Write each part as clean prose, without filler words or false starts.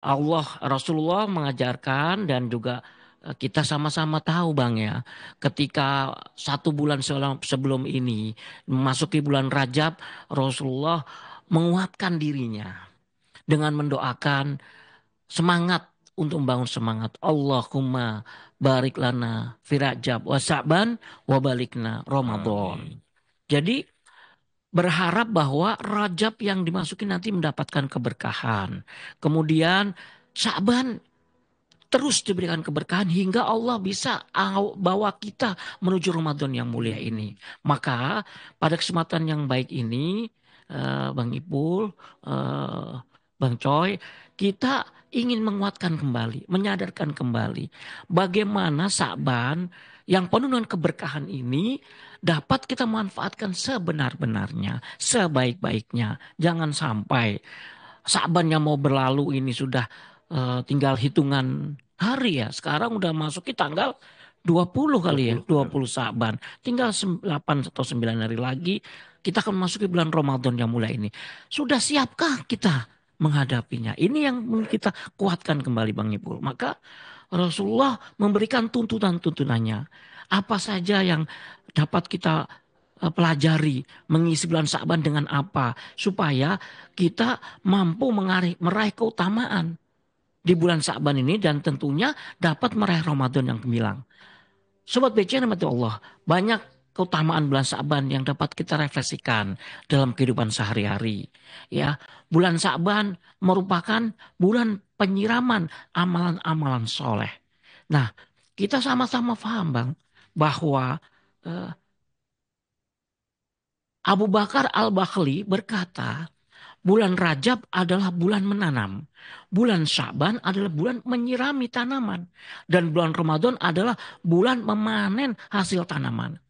Allah Rasulullah mengajarkan dan juga kita sama-sama tahu Bang ya, ketika 1 bulan sebelum ini memasuki bulan Rajab, Rasulullah menguatkan dirinya dengan mendoakan semangat untuk membangun semangat. Allahumma barik lana fi Rajab wa Sa'ban wa balikna Ramadan. Amin. Jadi berharap bahwa Rajab yang dimasuki nanti mendapatkan keberkahan. Kemudian Sa'ban terus diberikan keberkahan hingga Allah bisa bawa kita menuju Ramadan yang mulia ini. Maka pada kesempatan yang baik ini, Bang Ipul, eh, Bang Coy, kita ingin menguatkan kembali, menyadarkan kembali bagaimana Sa'ban yang penuh dengan keberkahan ini dapat kita manfaatkan sebenar-benarnya, sebaik-baiknya. Jangan sampai Sa'ban yang mau berlalu ini sudah tinggal hitungan hari ya. Sekarang udah masuki tanggal 20 kali ya, 20 benar. 20 Sa'ban. Tinggal 8 atau 9 hari lagi kita akan masuki bulan Ramadan yang mulai ini. Sudah siapkah kita menghadapinya? Ini yang kita kuatkan kembali Bang Ibu. Maka Rasulullah memberikan tuntunan-tuntunannya. Apa saja yang dapat kita pelajari mengisi bulan Sa'ban dengan apa supaya kita mampu meraih keutamaan di bulan Sa'ban ini dan tentunya dapat meraih Ramadan yang gemilang. Sobat BC rahmati Allah, banyak keutamaan bulan Sa'ban yang dapat kita refleksikan dalam kehidupan sehari-hari. Ya, bulan Sa'ban merupakan bulan penyiraman amalan-amalan soleh. Nah, kita sama-sama paham Bang bahwa eh, Abu Bakar Al-Bakhli berkata, bulan Rajab adalah bulan menanam. Bulan Syaban adalah bulan menyirami tanaman. Dan bulan Ramadan adalah bulan memanen hasil tanaman.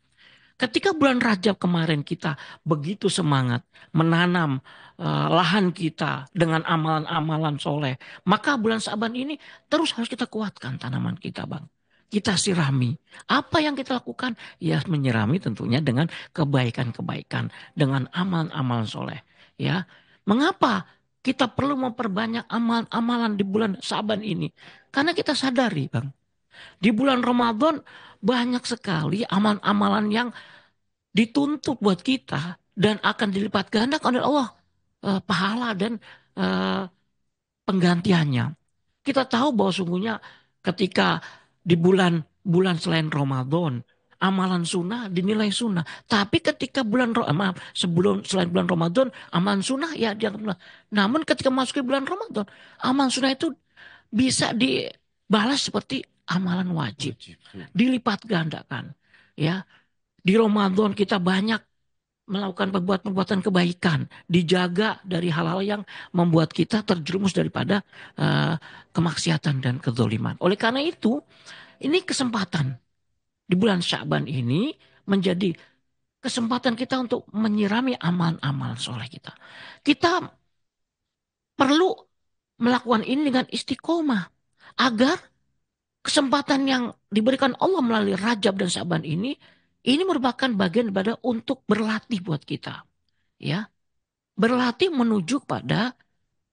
Ketika bulan Rajab kemarin kita begitu semangat menanam lahan kita dengan amalan-amalan soleh. Maka bulan Syaban ini terus harus kita kuatkan tanaman kita Bang. Kita sirami. Apa yang kita lakukan? Ya menyirami tentunya dengan kebaikan-kebaikan. Dengan amalan-amalan soleh. Ya, mengapa kita perlu memperbanyak amalan-amalan di bulan Syaban ini? Karena kita sadari Bang. Di bulan Ramadan banyak sekali amalan-amalan yang dituntut buat kita dan akan dilipat gandakan oleh Allah pahala dan eh, penggantiannya. Kita tahu bahwa sungguhnya ketika di bulan selain Ramadan amalan sunnah dinilai sunnah. Tapi ketika maaf, sebelum selain bulan Ramadan amalan sunnah ya dianggap sunnah. Namun ketika masuk ke bulan Ramadan amalan sunnah itu bisa dibalas seperti amalan wajib, Wajib. dilipat gandakan. Ya, di Ramadan kita banyak melakukan perbuatan-perbuatan kebaikan, dijaga dari hal-hal yang membuat kita terjerumus daripada eh, kemaksiatan dan kezoliman. Oleh karena itu, ini kesempatan di bulan Sya'ban ini menjadi kesempatan kita untuk menyirami amal-amal soleh kita. Kita perlu melakukan ini dengan istiqomah agar kesempatan yang diberikan Allah melalui Rajab dan Sya'ban ini merupakan bagian daripada untuk berlatih buat kita, ya. Berlatih menuju pada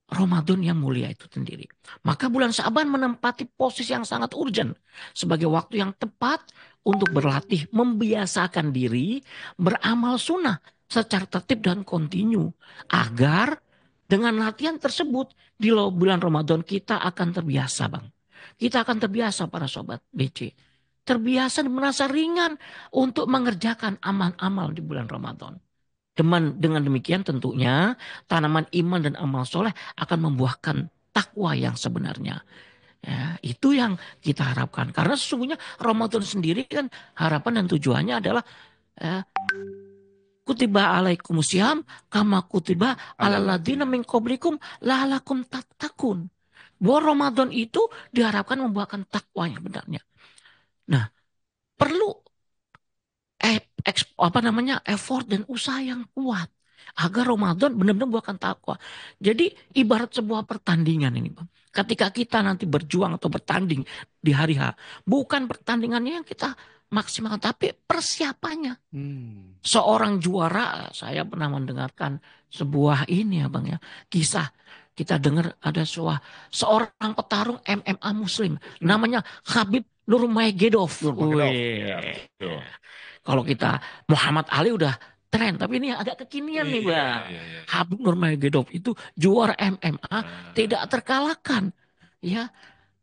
Ramadan yang mulia itu sendiri. Maka bulan Sa'ban menempati posisi yang sangat urgent sebagai waktu yang tepat untuk berlatih, membiasakan diri, beramal sunnah secara tertib dan kontinu. Agar dengan latihan tersebut di bulan Ramadan kita akan terbiasa Bang. Kita akan terbiasa para sobat BC. Terbiasa dan merasa ringan untuk mengerjakan amal-amal di bulan Ramadan. Dengan demikian tentunya tanaman iman dan amal soleh akan membuahkan takwa yang sebenarnya. Ya, itu yang kita harapkan. Karena sesungguhnya Ramadan sendiri kan harapan dan tujuannya adalah eh, kutiba alaikumusiyam kama kutiba ala ladina Alaladina. min qablikum la'alakum tattaqun. Bahwa Ramadan itu diharapkan membuahkan takwa yang benarnya. Nah, perlu apa namanya effort dan usaha yang kuat agar Ramadan benar-benar buahkan takwa. Jadi ibarat sebuah pertandingan ini, Bang. Ketika kita nanti berjuang atau bertanding di hari H, bukan pertandingannya yang kita maksimalkan, tapi persiapannya. Hmm. Seorang juara, saya pernah mendengarkan sebuah ini ya Bang ya, kisah. kita dengar ada seorang petarung MMA Muslim namanya Khabib Nurmagomedov. Ya, Wih. betul. Kalau kita Muhammad Ali udah tren, tapi ini agak kekinian nih Iya, Bang. iya, iya. Khabib Nurmagomedov itu juara MMA Ah. tidak terkalahkan. Ya,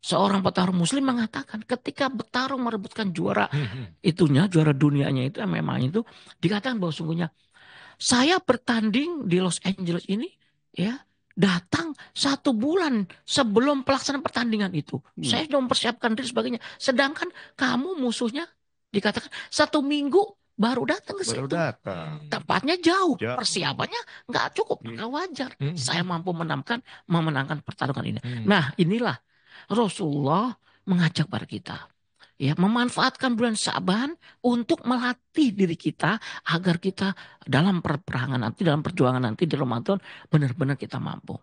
seorang petarung Muslim mengatakan ketika bertarung merebutkan juara juara dunianya itu MMA itu, dikatakan bahwa sungguhnya saya bertanding di Los Angeles ini ya datang 1 bulan sebelum pelaksanaan pertandingan itu. Saya sudah mempersiapkan diri sebagainya. Sedangkan kamu musuhnya dikatakan 1 minggu baru datang ke Baru situ. datang. Tempatnya jauh, Jauh. persiapannya nggak cukup, nggak wajar. Saya mampu memenangkan pertarungan ini. Hmm. Nah, inilah Rasulullah mengajak pada kita. Ya, memanfaatkan bulan Sa'ban untuk melatih diri kita agar kita dalam peperangan nanti, dalam perjuangan nanti di Ramadan benar-benar kita mampu.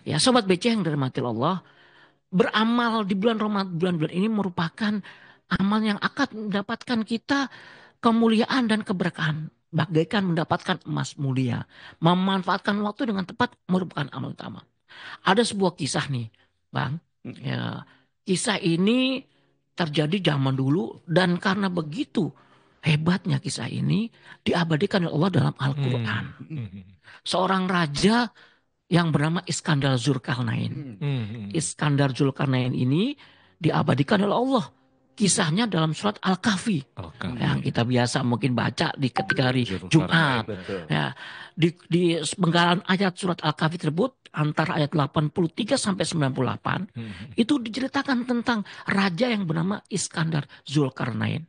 Ya, sobat BC yang dirahmati Allah, beramal di bulan Ramadan, bulan-bulan ini merupakan amal yang akan mendapatkan kita kemuliaan dan keberkahan. Bagaikan mendapatkan emas mulia. Memanfaatkan waktu dengan tepat merupakan amal utama. Ada sebuah kisah nih, Bang. Ya, kisah ini terjadi zaman dulu dan karena begitu hebatnya kisah ini diabadikan oleh Allah dalam Al-Quran. Seorang raja yang bernama Iskandar Zulkarnain. Iskandar Zulkarnain ini diabadikan oleh Allah. Kisahnya dalam surat Al-Kahfi yang kita biasa mungkin baca di ketika hari Jumat. Ya, di penggalan ayat surat Al-Kahfi tersebut antara ayat 83 sampai 98 itu diceritakan tentang raja yang bernama Iskandar Zulkarnain.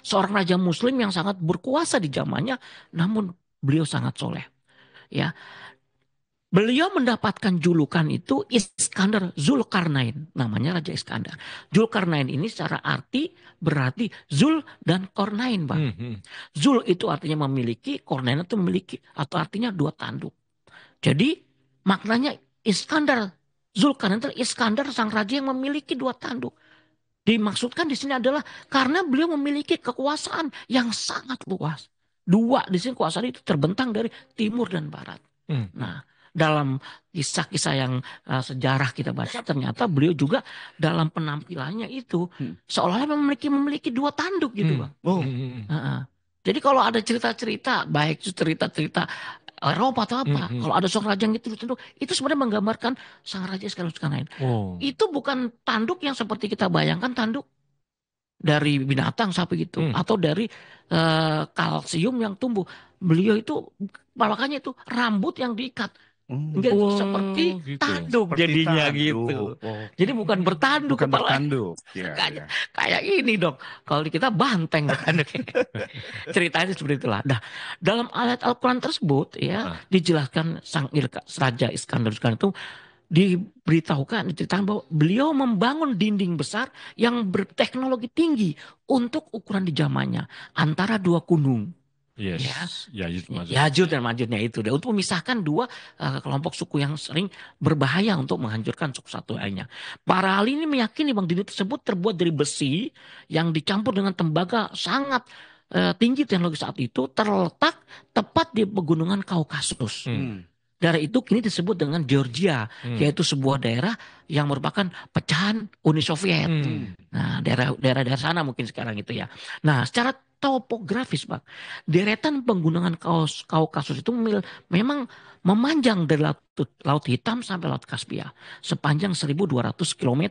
Seorang raja muslim yang sangat berkuasa di zamannya, namun beliau sangat soleh. Ya, beliau mendapatkan julukan itu Iskandar Zulkarnain. Namanya Raja Iskandar. Zulkarnain ini secara arti berarti Zul dan Kornain, Bang. Zul itu artinya memiliki, Kornain itu memiliki. Atau artinya 2 tanduk. Jadi maknanya Iskandar Zulkarnain itu Iskandar sang raja yang memiliki 2 tanduk. Dimaksudkan di sini adalah karena beliau memiliki kekuasaan yang sangat luas. 2 di sini kekuasaan itu terbentang dari timur dan barat. Nah, dalam kisah-kisah yang sejarah kita baca ternyata beliau juga dalam penampilannya itu seolah-olah memiliki 2 tanduk gitu, Bang. Jadi kalau ada cerita-cerita baik cerita-cerita Eropa atau apa, kalau ada seorang raja yang itu sebenarnya menggambarkan sang raja Iskandar Zulkarnain. Itu bukan tanduk yang seperti kita bayangkan tanduk dari binatang sapi gitu atau dari kalsium yang tumbuh. Beliau itu makanya itu rambut yang diikat. Seperti gitu. tanduk Seperti jadinya tanduk. gitu. Jadi bukan bertanduk Bukan kepala. bertanduk. Kayak ini dong. Kalau di kita banteng bertanduk. Ceritanya seperti itulah. Nah, dalam ayat Al-Quran tersebut ya dijelaskan sang Raja Iskandar Zulkarnain itu diceritakan bahwa beliau membangun dinding besar yang berteknologi tinggi untuk ukuran di zamannya antara 2 gunung. Yes. Yajud dan Majudnya itu untuk memisahkan 2 kelompok suku yang sering berbahaya untuk menghancurkan suku satu lainnya. Para ahli ini meyakini Bang dinding tersebut terbuat dari besi yang dicampur dengan tembaga sangat tinggi teknologi saat itu, terletak tepat di pegunungan Kaukasus. Daerah itu kini disebut dengan Georgia, yaitu sebuah daerah yang merupakan pecahan Uni Soviet. Nah, daerah sana mungkin sekarang itu ya. Nah, secara topografis, Bang, deretan pegunungan Kaukasus itu memang memanjang dari Laut Hitam sampai Laut Kaspia sepanjang 1.200 km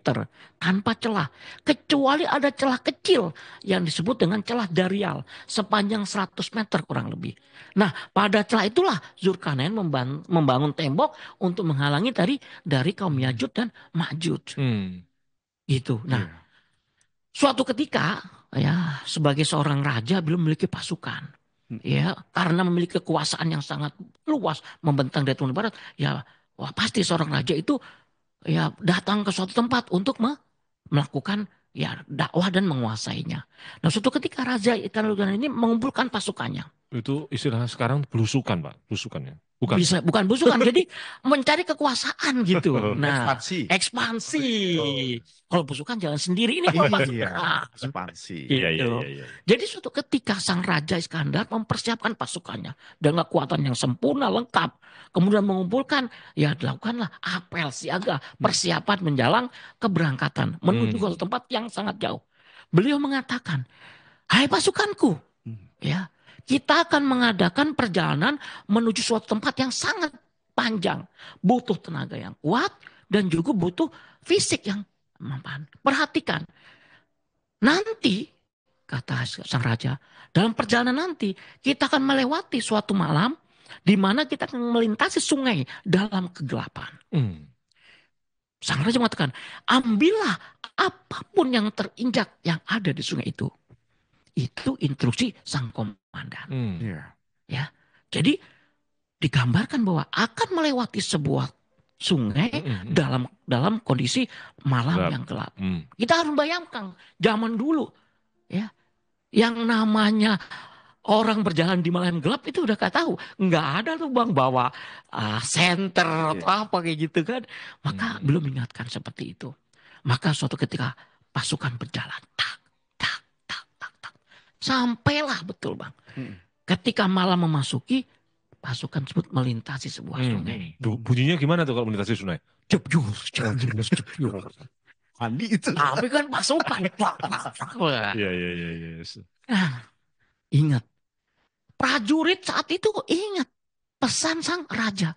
tanpa celah, kecuali ada celah kecil yang disebut dengan celah Darial sepanjang 100 meter kurang lebih. Nah, pada celah itulah Zulkarnain membangun tembok untuk menghalangi dari kaum Yajud dan Majud. Gitu. Nah, suatu ketika ya sebagai seorang raja beliau memiliki pasukan. Ya, karena memiliki kekuasaan yang sangat luas membentang dari timur barat, ya wah pasti seorang raja itu ya datang ke suatu tempat untuk melakukan ya dakwah dan menguasainya. Nah, suatu ketika Raja Iskandar Zulkarnain ini mengumpulkan pasukannya. Itu istilah sekarang belusukan, Pak. Belusukan ya. Bukan. bukan busukan, jadi mencari kekuasaan gitu. Nah, Ekspansi. ekspansi. Betul. Kalau busukan jalan sendiri, ini kalau Iya, pasukan. ekspansi. Iya, iya, Gitu. iya, iya. Jadi suatu ketika sang Raja Iskandar mempersiapkan pasukannya dengan kekuatan yang sempurna lengkap, kemudian mengumpulkan, ya dilakukanlah apel siaga, persiapan menjelang keberangkatan menuju ke tempat yang sangat jauh. Beliau mengatakan, hai pasukanku, ya, kita akan mengadakan perjalanan menuju suatu tempat yang sangat panjang, butuh tenaga yang kuat dan juga butuh fisik yang mampan. Perhatikan, nanti kata sang raja, dalam perjalanan nanti kita akan melewati suatu malam di mana kita akan melintasi sungai dalam kegelapan. Sang raja mengatakan, ambillah apapun yang terinjak yang ada di sungai itu. Itu instruksi sang komandan. Iya. Ya, jadi digambarkan bahwa akan melewati sebuah sungai dalam kondisi malam Gelap. yang gelap. Kita harus bayangkan zaman dulu, ya, yang namanya orang berjalan di malam gelap itu udah gak tahu, nggak ada tuh bang bawa senter atau apa kayak gitu kan. Maka belum ingatkan seperti itu. Maka suatu ketika pasukan berjalan, tak, tak, tak, tak, tak, sampailah betul bang. Ketika malam memasuki, pasukan tersebut melintasi sebuah sungai. Bunyinya gimana tuh kalau melintasi sungai? Cebyur, cebyur, cebyur. Mandi itu. Tapi kan pasukan. Iya, iya, iya, iya. Nah, ingat, prajurit saat itu ingat pesan sang raja.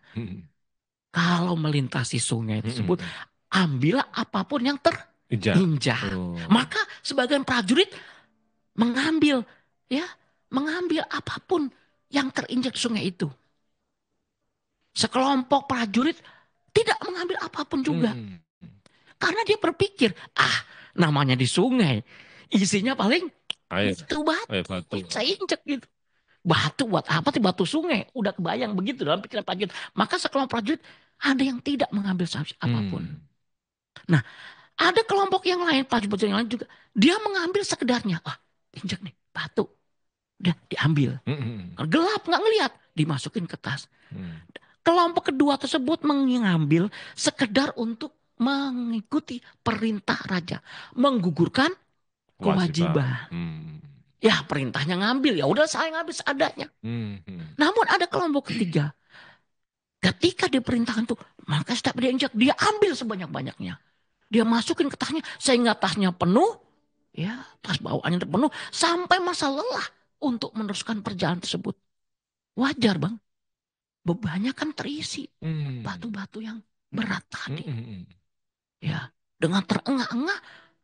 Kalau melintasi sungai tersebut, ambillah apapun yang terinjak. Maka sebagian prajurit mengambil apapun yang terinjak di sungai itu. Sekelompok prajurit tidak mengambil apapun juga. Karena dia berpikir, namanya di sungai, isinya paling itu batu. Saya injek gitu. Batu buat apa sih, batu sungai? Udah kebayang begitu dalam pikiran prajurit. Maka sekelompok prajurit ada yang tidak mengambil apapun. Nah, ada kelompok yang lain, prajurit yang lain juga, dia mengambil sekedarnya. Injek nih, batu. Udah diambil. Gelap, nggak ngelihat, dimasukin ke tas. Kelompok kedua tersebut mengambil sekedar untuk mengikuti perintah raja, menggugurkan kewajiban. Ya perintahnya ngambil, ya udah saya ngambil seadanya. Namun ada kelompok ketiga, ketika diperintahkan tuh, maka setiap dia injak, dia ambil sebanyak-banyaknya. Dia masukin ke tasnya sehingga tasnya penuh, ya tas bawaannya terpenuh sampai masa lelah untuk meneruskan perjalanan tersebut. Wajar bang, bebannya kan terisi batu-batu yang berat tadi. Ya, dengan terengah-engah,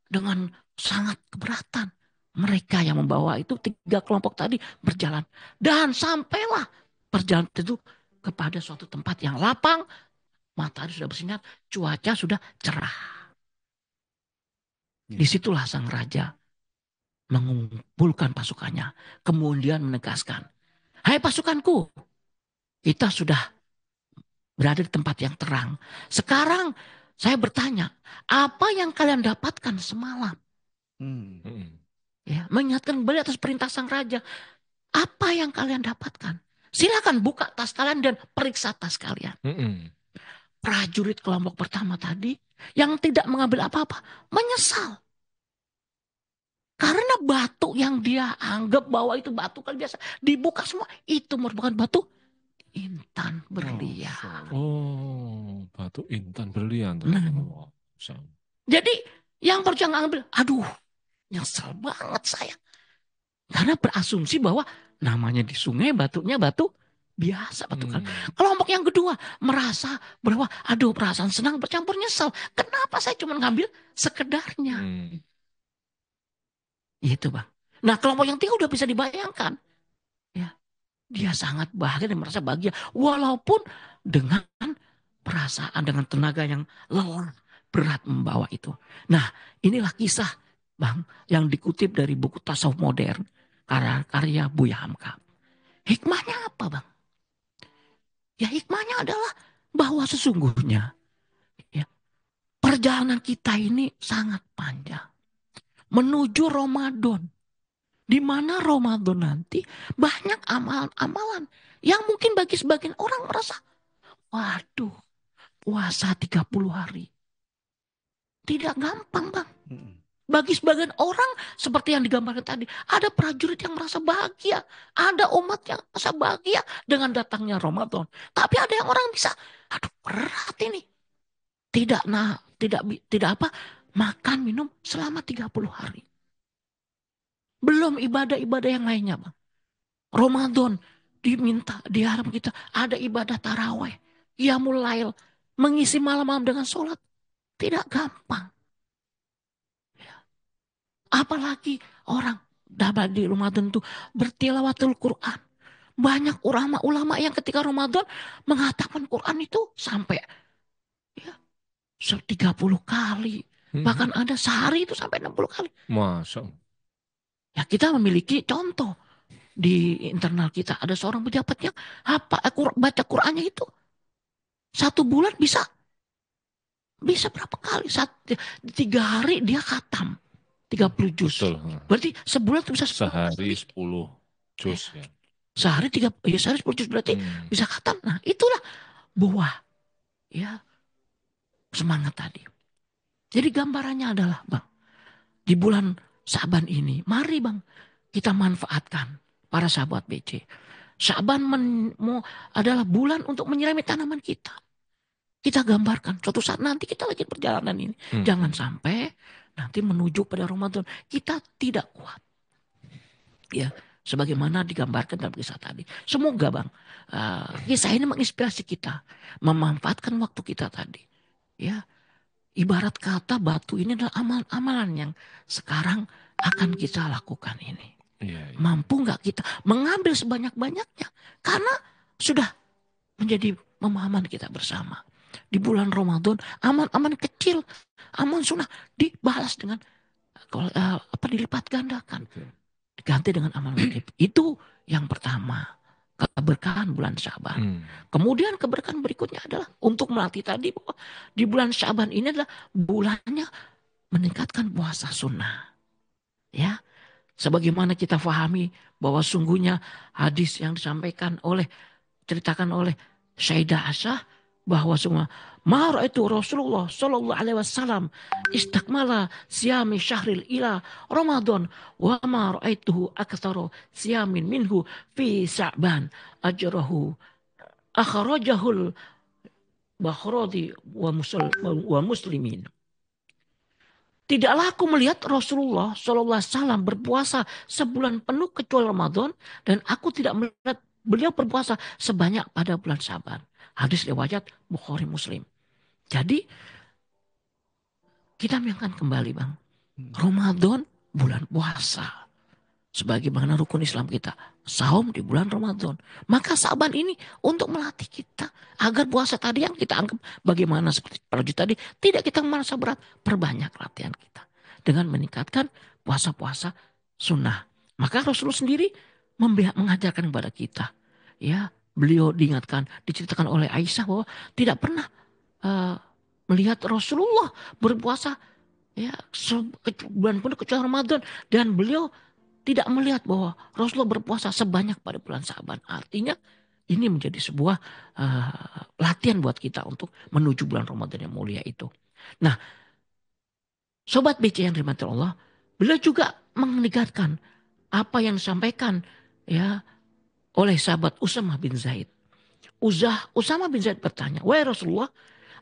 dengan sangat keberatan. Mereka yang membawa itu 3 kelompok tadi berjalan. Dan sampailah perjalanan itu kepada suatu tempat yang lapang. Matahari sudah bersinar, cuaca sudah cerah. Disitulah sang raja mengumpulkan pasukannya. Kemudian menegaskan, hai pasukanku, kita sudah berada di tempat yang terang. Sekarang saya bertanya, apa yang kalian dapatkan semalam? Ya, mengingatkan kembali atas perintah sang raja. Apa yang kalian dapatkan? Silakan buka tas kalian dan periksa tas kalian. Prajurit kelompok pertama tadi yang tidak mengambil apa-apa menyesal. Karena batu yang dia anggap bahwa itu batu kan biasa dibuka semua, itu merupakan batu intan berlian. Batu intan berlian. Jadi yang percaya ngambil, aduh, nyesel banget saya. Karena berasumsi bahwa namanya di sungai batunya batu biasa, batu kan. Kelompok yang kedua merasa bahwa aduh, perasaan senang bercampur nyesel. Kenapa saya cuma ngambil sekedarnya? Itu bang. Nah kelompok yang tiga udah bisa dibayangkan. Ya, dia sangat bahagia dan merasa bahagia. Walaupun dengan perasaan, dengan tenaga yang lelah, berat membawa itu. Nah inilah kisah bang yang dikutip dari buku Tasawuf Modern. Karya Buya Hamka. Hikmahnya apa bang? Ya hikmahnya adalah bahwa sesungguhnya ya, perjalanan kita ini sangat panjang. Menuju Ramadan. Di mana Ramadan nanti banyak amalan-amalan yang mungkin bagi sebagian orang merasa, waduh, puasa 30 hari. Tidak gampang, Bang. Bagi sebagian orang seperti yang digambarkan tadi, ada prajurit yang merasa bahagia, ada umat yang merasa bahagia dengan datangnya Ramadan. Tapi ada yang orang bisa, aduh berat ini. Tidak apa, makan minum selama 30 hari. Belum ibadah-ibadah yang lainnya, Bang. Ramadan diharap kita ada ibadah taraweh, qiyamul lail, mengisi malam-malam dengan sholat. Tidak gampang. Apalagi orang dapat di Ramadan itu bertilawatul Quran. Banyak ulama-ulama yang ketika Ramadan mengatakan Quran itu sampai ya, 30 kali. Bahkan ada sehari itu sampai 60 kali. Masya Allah. Ya kita memiliki contoh di internal kita. Ada seorang pejabat yang baca Qurannya itu 1 bulan bisa berapa kali? 3 hari dia khatam 30 juz. Betul. Berarti sebulan itu bisa 10 Sehari kali. 10 juz ya. Sehari 10 juz berarti bisa khatam. Nah itulah buah ya semangat tadi. Jadi gambarannya adalah Bang, di bulan Syaban ini, mari Bang kita manfaatkan para sahabat BC. Syaban adalah bulan untuk menyirami tanaman kita. Kita gambarkan suatu saat nanti kita lagi perjalanan ini. Jangan sampai nanti menuju pada Ramadan kita tidak kuat. Ya, sebagaimana digambarkan dalam kisah tadi. Semoga Bang, kisah ini menginspirasi kita memanfaatkan waktu kita tadi. Ya, ibarat kata batu ini adalah amalan-amalan yang sekarang akan kita lakukan ini. Iya. Mampu nggak kita mengambil sebanyak-banyaknya? Karena sudah menjadi pemahaman kita bersama. Di bulan Ramadan, aman-aman kecil, aman sunnah dibalas dengan dilipat gandakan. Diganti dengan amal wajib. Itu yang pertama. Keberkahan bulan Syaban. Kemudian keberkahan berikutnya adalah untuk melatih tadi bahwa di bulan Syaban ini adalah bulannya meningkatkan puasa sunnah. Ya, sebagaimana kita fahami bahwa sungguhnya hadis yang ceritakan oleh Sayyidah Aisyah bahwa semua itu Rasulullah Shallallahu Alaihi Wasallam istakmala siyami syahril ila Ramadan wa ma ra'aituhu aktsara siyamin minhu fi Sya'ban ajrahu akhrajahul Bakhradi wa Muslimin. Tidaklah aku melihat Rasulullah SAW berpuasa sebulan penuh kecuali Ramadan dan aku tidak melihat beliau berpuasa sebanyak pada bulan Syaban. Hadis riwayat Bukhari Muslim. Jadi kita ingatkan kembali Bang. Ramadan bulan puasa. Sebagaimana rukun Islam kita. Saum di bulan Ramadan. Maka Syaban ini untuk melatih kita. Agar puasa tadi yang kita anggap bagaimana seperti prajurit tadi. Tidak kita merasa berat. Perbanyak latihan kita. Dengan meningkatkan puasa-puasa sunnah. Maka Rasulullah sendiri mengajarkan kepada kita. Ya, beliau diceritakan oleh Aisyah bahwa tidak pernah melihat Rasulullah berpuasa ya bulan penuh kecuali Ramadan. Dan beliau tidak melihat bahwa Rasulullah berpuasa sebanyak pada bulan Syaban. Artinya ini menjadi sebuah latihan buat kita untuk menuju bulan Ramadan yang mulia itu. Nah, Sobat BC yang dirahmati Allah, beliau juga mengingatkan apa yang disampaikan ya oleh sahabat Usamah bin Zaid. Usamah bin Zaid bertanya, "Wahai Rasulullah,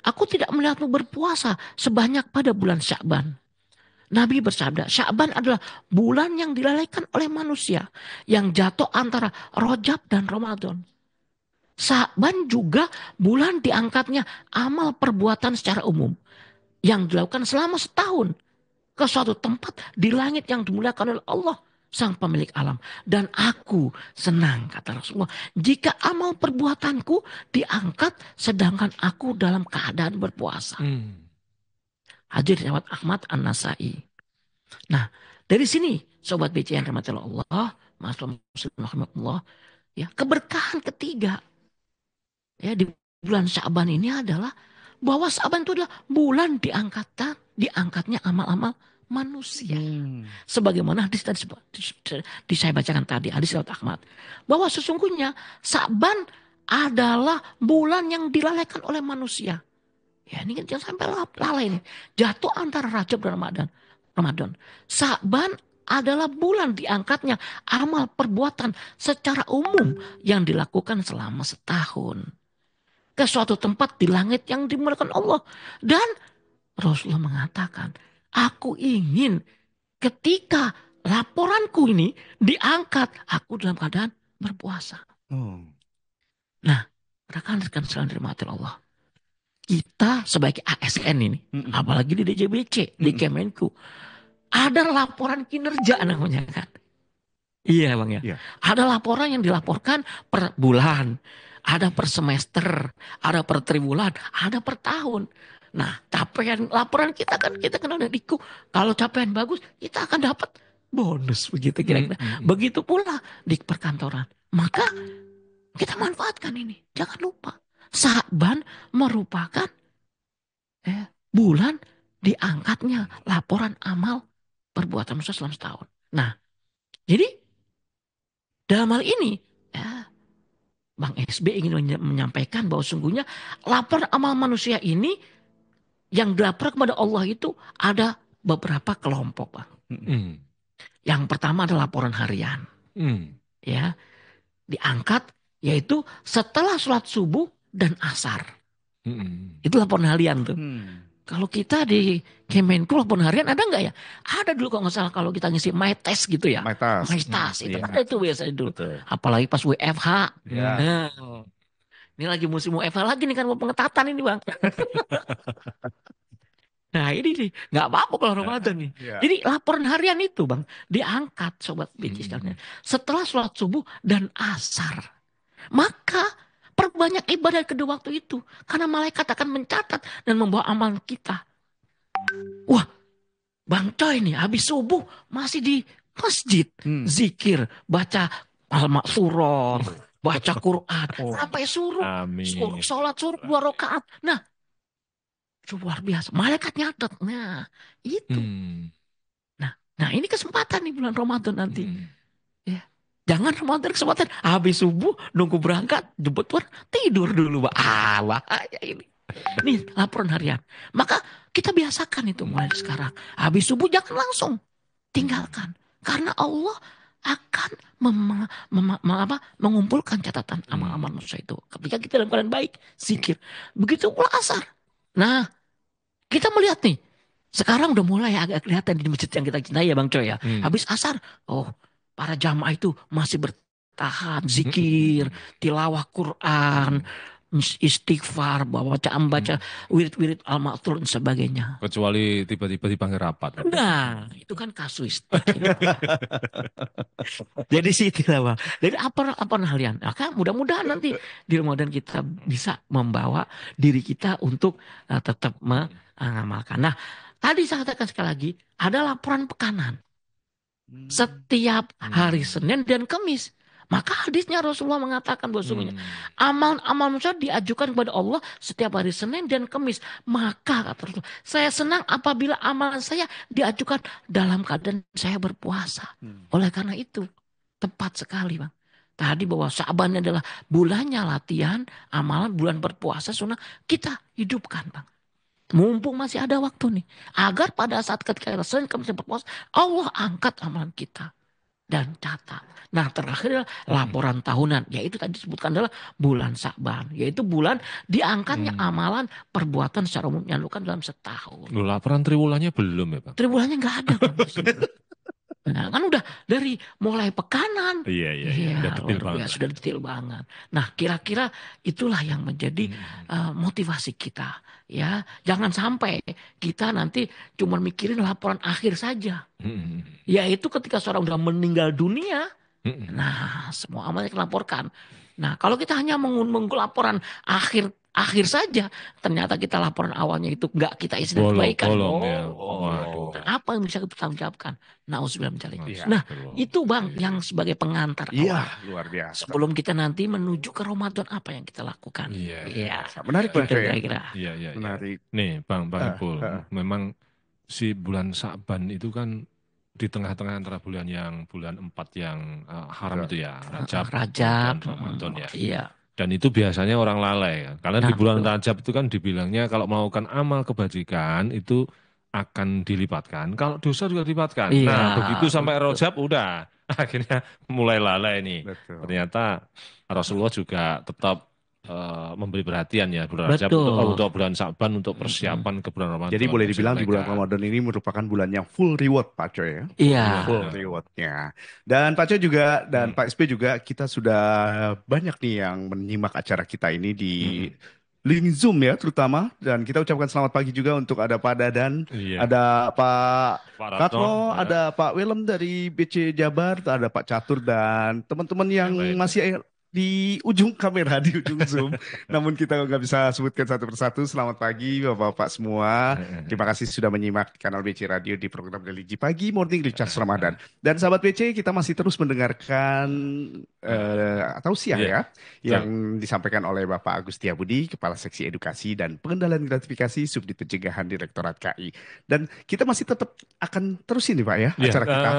aku tidak melihatmu berpuasa sebanyak pada bulan Sya'ban." Nabi bersabda, Sya'ban adalah bulan yang dilalaikan oleh manusia yang jatuh antara Rajab dan Ramadan. Sya'ban juga bulan diangkatnya amal perbuatan secara umum yang dilakukan selama setahun ke suatu tempat di langit yang dimuliakan oleh Allah sang pemilik alam. Dan aku senang, kata Rasulullah, jika amal perbuatanku diangkat sedangkan aku dalam keadaan berpuasa. Hadis riwayat Ahmad An-Nasai. Nah, dari sini sobat BC yang dirahmati Allah, Muslim Allah, ya, keberkahan ketiga ya di bulan Sya'ban ini adalah bahwa Sya'ban itu adalah bulan diangkatnya amal-amal manusia. Hmm. Sebagaimana hadis tadi saya bacakan tadi, hadis riwayat Ahmad, bahwa sesungguhnya Sa'ban adalah bulan yang dilalaikan oleh manusia. Ya ini kan jangan sampai lalai ini. Jatuh antara Rajab dan Ramadan. Sa'ban adalah bulan diangkatnya amal perbuatan secara umum yang dilakukan selama setahun. Ke suatu tempat di langit yang dimuliakan Allah. Dan Rasulullah mengatakan, aku ingin ketika laporanku ini diangkat, aku dalam keadaan berpuasa. Oh. Nah, rekan-rekan sekalian dirahmati Allah. Kita sebagai ASN ini, apalagi di DJBC, di Kemenku, ada laporan kinerja namanya kan. Iya Bang ya. Iya. Ada laporan yang dilaporkan per bulan, ada per semester, ada per triwulan, ada per tahun. Nah, capaian laporan kita kan kita kenal dari IKU. Kalau capaian bagus, kita akan dapat bonus begitu kira-kira. Begitu pula di perkantoran. Maka kita manfaatkan ini. Jangan lupa. Sa'ban merupakan bulan diangkatnya laporan amal perbuatan manusia selama setahun. Nah, jadi dalam hal ini ya, Bang SB ingin menyampaikan bahwa sungguhnya laporan amal manusia ini yang dilaporkan kepada Allah itu ada beberapa kelompok, Bang. Yang pertama adalah laporan harian. Ya, diangkat yaitu setelah sholat subuh dan asar. Itu laporan harian tuh. Kalau kita di Kemenku laporan harian ada nggak ya? Ada dulu kalau nggak salah kalau kita ngisi my test gitu ya. My task. My task itu Iya. ada itu biasanya dulu. Betul. Apalagi pas WFH. Ya. Nah, ini lagi musim WFH lagi nih kan mau pengetatan ini Bang. Nah ini nih nggak apa-apa kalau Ramadan nih. Ya. Jadi laporan harian itu Bang diangkat sobat BC sekalian. Setelah sholat subuh dan asar. Maka perbanyak ibadah kedua waktu itu. Karena malaikat akan mencatat dan membawa amal kita. Wah, Bang Coy nih habis subuh masih di masjid. Zikir, baca al-maksurat, baca Quran. Sampai suruh, Amin. sholat suruh 2 rakaat. Nah, itu luar biasa. Malaikat nyatet. Nah, itu. Nah ini kesempatan nih bulan Ramadan nanti. Ya. Jangan Ramadan kesempatan habis subuh nunggu berangkat jemput Tuhan tidur dulu Pak. Bahaya ini. Nih laporan harian. Maka kita biasakan itu mulai sekarang. Habis subuh jangan langsung tinggalkan. Karena Allah akan mengumpulkan catatan amal-amal manusia itu. Ketika kita dalam keadaan baik, zikir. Begitu pula asar. Nah, kita melihat nih. Sekarang udah mulai agak kelihatan di masjid yang kita cintai ya Bang Coy ya. Habis asar, para jamaah itu masih bertahan, zikir, tilawah Quran, istighfar, baca wirid-wirid al-maktur dan sebagainya. Kecuali tiba-tiba dipanggil rapat. Nah, itu kan kasuistik. Jadi sih itu lah Bang. Jadi apa halian? Maka mudah-mudahan nanti di Ramadan kita bisa membawa diri kita untuk tetap mengamalkan. Nah, tadi saya katakan sekali lagi, ada laporan pekanan. Setiap hari Senin dan Kamis. Maka hadisnya Rasulullah mengatakan bahwa sungguhnya amal manusia diajukan kepada Allah setiap hari Senin dan Kamis. Maka kata Rasulullah, saya senang apabila amalan saya diajukan dalam keadaan saya berpuasa. Oleh karena itu, tepat sekali Bang. Tadi bahwa Sa'ban adalah bulannya latihan, amalan bulan berpuasa sunnah kita hidupkan Bang. Mumpung masih ada waktu nih. Agar pada saat ketika Senin Kamis berpuasa, Allah angkat amalan kita. Dan catat. Nah terakhir adalah laporan tahunan. Yaitu tadi disebutkan adalah bulan Sa'ban. Yaitu bulan diangkatnya amalan perbuatan secara umum yang dilakukan dalam setahun. Loh, laporan triwulannya belum ya Bang? Triwulannya nggak ada. Nah kan udah dari mulai pekanan. Iya. Udah detail banget. Sudah detail banget. Nah kira-kira itulah yang menjadi motivasi kita. Ya, jangan sampai kita nanti cuma mikirin laporan akhir saja. Yaitu ketika seorang udah meninggal dunia, nah semua amalnya dilaporkan. Nah kalau kita hanya menunggu laporan akhir saja, ternyata kita laporan awalnya itu enggak kita isi dengan kebaikan. Apa yang bisa kita tanggungjawabkan? Nauzubillah min dzalik. Nah itu Bang yang sebagai pengantar awal. Luar biasa. Sebelum kita nanti menuju ke Ramadan apa yang kita lakukan? Iya. Menarik Bang Coy. Kira-kira. Iya. Menarik. Nih Bang Ipul, memang si bulan Sa'ban itu kan di tengah-tengah antara bulan 4 yang haram itu ya, Rajab, Rajab, kemudian Ramadan ya. iya. Dan itu biasanya orang lalai ya. Karena di Nah, bulan betul. Rajab itu kan dibilangnya kalau melakukan amal kebajikan itu akan dilipatkan. Kalau dosa juga dilipatkan. Iya, Nah, begitu sampai betul. Rajab udah akhirnya mulai lalai nih. Betul. Ternyata Rasulullah juga tetap memberi perhatian ya bulan Rajab Betul. untuk bulan Sa'ban untuk Mm-mm. persiapan ke bulan Jadi Ramadan boleh maksud dibilang di bulan mereka. Ramadan ini merupakan bulan yang full reward Pak Coy ya. Iya. Full rewardnya. Dan Pak Coy juga dan Hmm. Pak SP juga kita sudah banyak nih yang menyimak acara kita ini di Mm-mm. link Zoom ya terutama. Dan kita ucapkan selamat pagi juga untuk ada Pak Dadan, Iya, ada Pak Pak Ratno, Katno, ya. ada Pak Willem dari BC Jabar, ada Pak Catur dan teman-teman yang Ya, baik. masih di ujung kamera, di ujung Zoom. Namun kita nggak bisa sebutkan satu persatu. Selamat pagi Bapak-Bapak semua. Terima kasih sudah menyimak kanal BC Radio di program Religi Pagi Morning Recharge Ramadan. Dan sahabat BC, kita masih terus mendengarkan atau siang Iya, ya, yang betul. disampaikan oleh Bapak Agus Tiabudi, Kepala Seksi Edukasi dan Pengendalian Gratifikasi Subdit Pencegahan Direktorat KI. Dan kita masih tetap akan terusin nih Pak ya Iya, acara kita.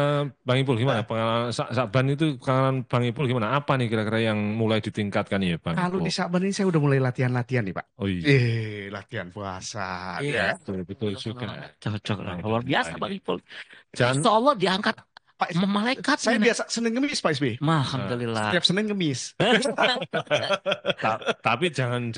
Bang Ipul gimana? Pengalaman Sakban itu pengalaman Bang Ipul gimana? Apa nih kira-kira yang mulai ditingkatkan ya Bang Kalau di Ipul? Saban ini saya udah mulai latihan-latihan nih Pak. Oh iya, Latihan puasa Iya. ya. betul juga. Cocok lah. Nah, itu Luar biasa baik. Bang Ipul. Jangan, Insya Allah diangkat Pak, malaikat saya nih. biasa Senin Kemis Pak SB. Alhamdulillah. Setiap Senin Kemis. tapi jangan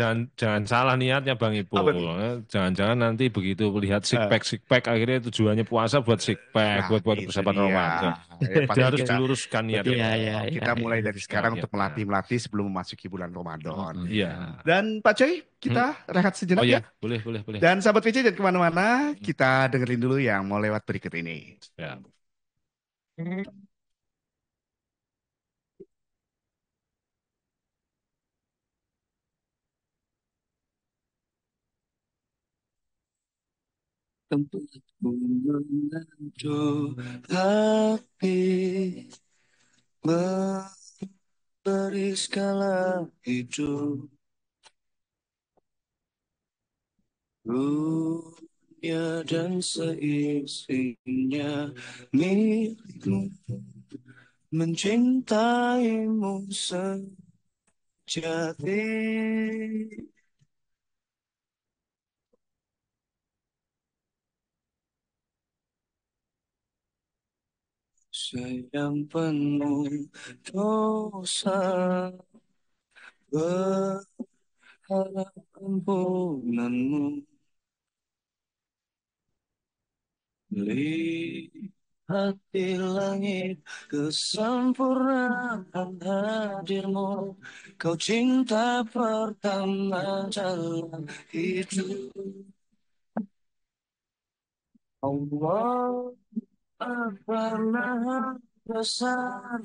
salah niatnya Bang Ipul. Apa tuh? Jangan-jangan nanti begitu lihat Eh, six pack akhirnya tujuannya puasa buat six pack, Nah, buat itu persiapan dia. Ramadan. Ya, Jadi paling harus kita diluruskan niatnya. Iya, iya, iya. kita mulai dari sekarang untuk Niatnya. melatih sebelum memasuki bulan Ramadan. Iya. Dan Pak Coy, Hmm. kita rehat Oh sejenak iya, ya. boleh. Dan sahabat PC jangan kemana-mana, kita dengerin dulu yang mau lewat berikut ini. Ya. Tempatku mengacu hati memberi skala hidup dunia dan seisinya milikmu mencintaimu sejati. Sayang penuh dosa berharap ampunanmu. Lihat di langit kesempurnaan hadirmu. Kau cinta pertama dalam hidup. Allah pernah besar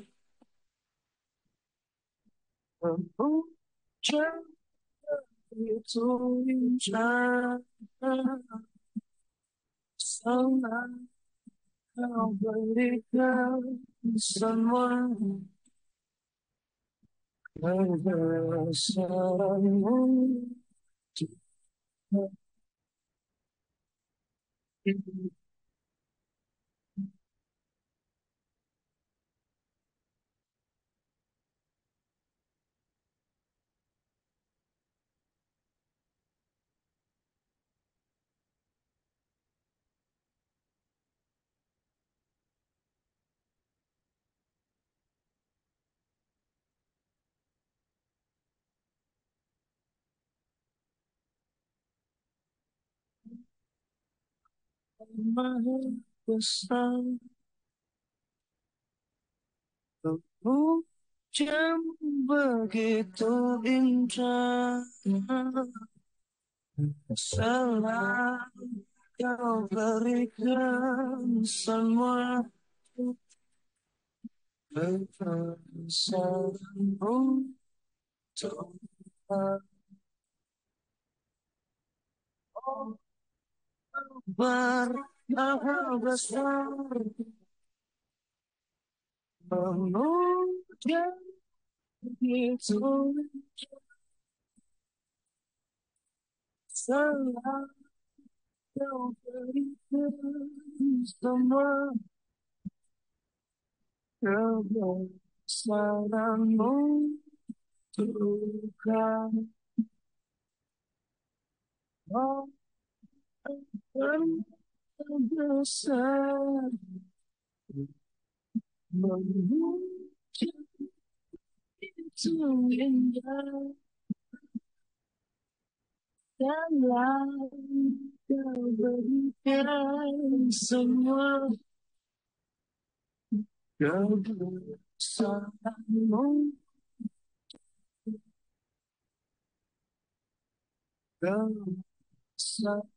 Hujan itu indah sangat kau berikan semua kebesaranmu. Maha besar hujan begitu indah selalu kau berikan semua kebesaranmu Tuhan. Maha besar memuja itu selalu kau berikan semua kebesaranmu Tuhan. Oh, akan besar mungkin itu indah dalam kau berikan semua kebesaranmu kebesaranmu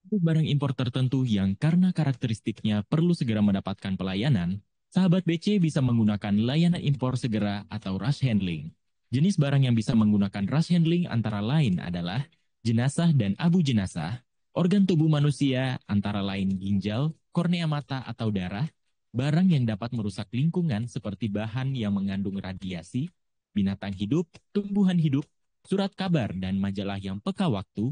Barang impor tertentu yang karena karakteristiknya perlu segera mendapatkan pelayanan, sahabat BC bisa menggunakan layanan impor segera atau rush handling. Jenis barang yang bisa menggunakan rush handling antara lain adalah jenazah dan abu jenazah, organ tubuh manusia antara lain ginjal, kornea mata atau darah, barang yang dapat merusak lingkungan seperti bahan yang mengandung radiasi, binatang hidup, tumbuhan hidup, surat kabar dan majalah yang peka waktu,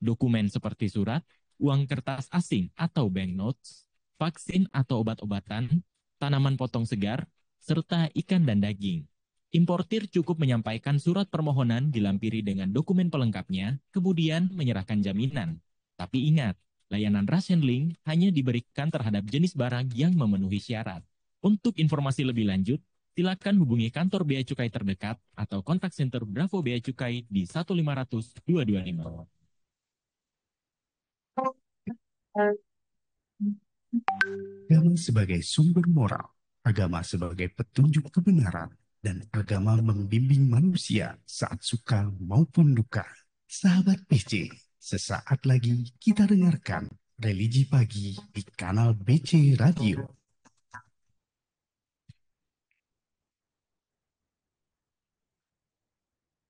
dokumen seperti surat, uang kertas asing atau banknotes, vaksin atau obat-obatan, tanaman potong segar, serta ikan dan daging. Importir cukup menyampaikan surat permohonan dilampiri dengan dokumen pelengkapnya, kemudian menyerahkan jaminan. Tapi ingat, layanan rush handling hanya diberikan terhadap jenis barang yang memenuhi syarat. Untuk informasi lebih lanjut, silakan hubungi kantor Bea Cukai terdekat atau kontak center Bravo Bea Cukai di 1500 225. Agama sebagai sumber moral, agama sebagai petunjuk kebenaran, dan agama membimbing manusia saat suka maupun duka. Sahabat PC, sesaat lagi kita dengarkan Religi Pagi di kanal BC Radio.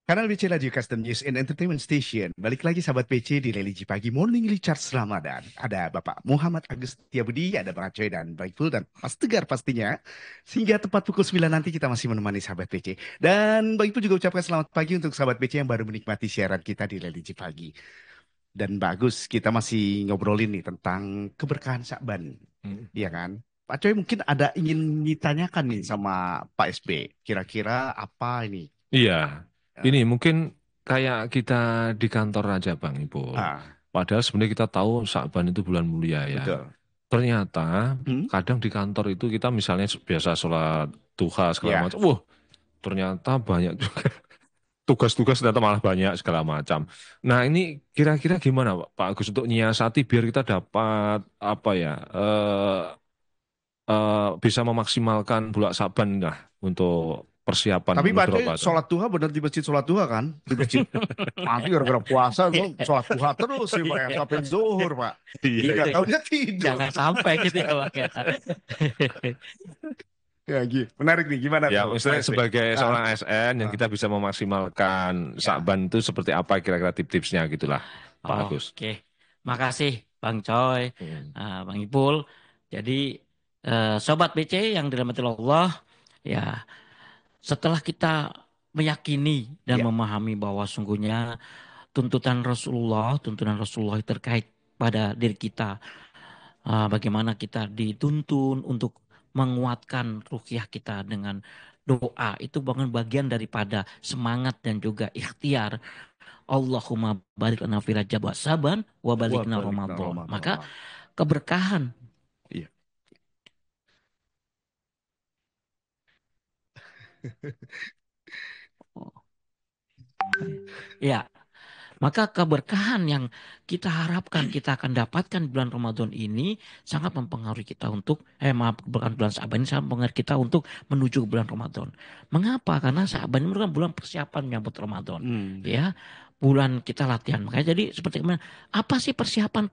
Kanal BC Radio Custom News and Entertainment Station. Balik lagi sahabat PC di Religi Pagi Morning Recharge Ramadan. Ada Bapak Muhammad Agus Setiabudi, ada Bang Acoy dan Bang Ipul dan Mas Tegar pastinya. Sehingga tepat pukul 9 nanti kita masih menemani sahabat PC. Dan Bang Ipul juga ucapkan selamat pagi untuk sahabat PC yang baru menikmati siaran kita di Religi Pagi. Dan bagus, kita masih ngobrolin nih tentang keberkahan Syakban. Iya kan? Pak Coy mungkin ada ingin ditanyakan nih sama Pak SB. Kira-kira apa ini? Iya, ini mungkin kayak kita di kantor aja Bang Ibu. Padahal sebenarnya kita tahu Syakban itu bulan mulia ya. Betul. Ternyata kadang di kantor itu kita misalnya biasa sholat duha segala macam. Wah, ternyata banyak juga tugas-tugas ternyata malah banyak segala macam. Nah ini kira-kira gimana Pak Agus untuk nyiasati biar kita dapat apa ya bisa memaksimalkan bulan Syakban lah untuk persiapan Tapi Pak menuju Coy Ramadan. sholat duha bener di masjid sholat duha kan? Di masjid. Nanti gara-gara puasa gue sholat duha terus sih Pak ya. Sampai zuhur Pak. Nggak tahunya tidur. Jangan sampai gitu ya Pak ya. Ya gitu. Menarik nih gimana Ya, tuh? misalnya sebagai seorang ASN yang kita bisa memaksimalkan Syakban itu seperti apa kira-kira tips-tipsnya gitulah Pak Agus. Oke, makasih Bang Coy, Bang Ipul. Jadi Sobat BC yang dirahmati Allah, ya setelah kita meyakini dan memahami bahwa sungguhnya tuntunan Rasulullah terkait pada diri kita, bagaimana kita dituntun untuk menguatkan ruhiyah kita dengan doa, itu bagian daripada semangat dan juga ikhtiar. Allahumma barik lana fi Rajab wa Saban wa balikna Ramadan. Maka keberkahan ya, maka keberkahan yang kita harapkan kita akan dapatkan di bulan Ramadan ini sangat mempengaruhi kita untuk bulan Syaban ini sangat mempengaruhi kita untuk menuju ke bulan Ramadan. Mengapa? Karena Syaban ini merupakan bulan persiapan menyambut Ramadan. Ya, bulan kita latihan. Makanya jadi seperti kemarin, apa sih persiapan,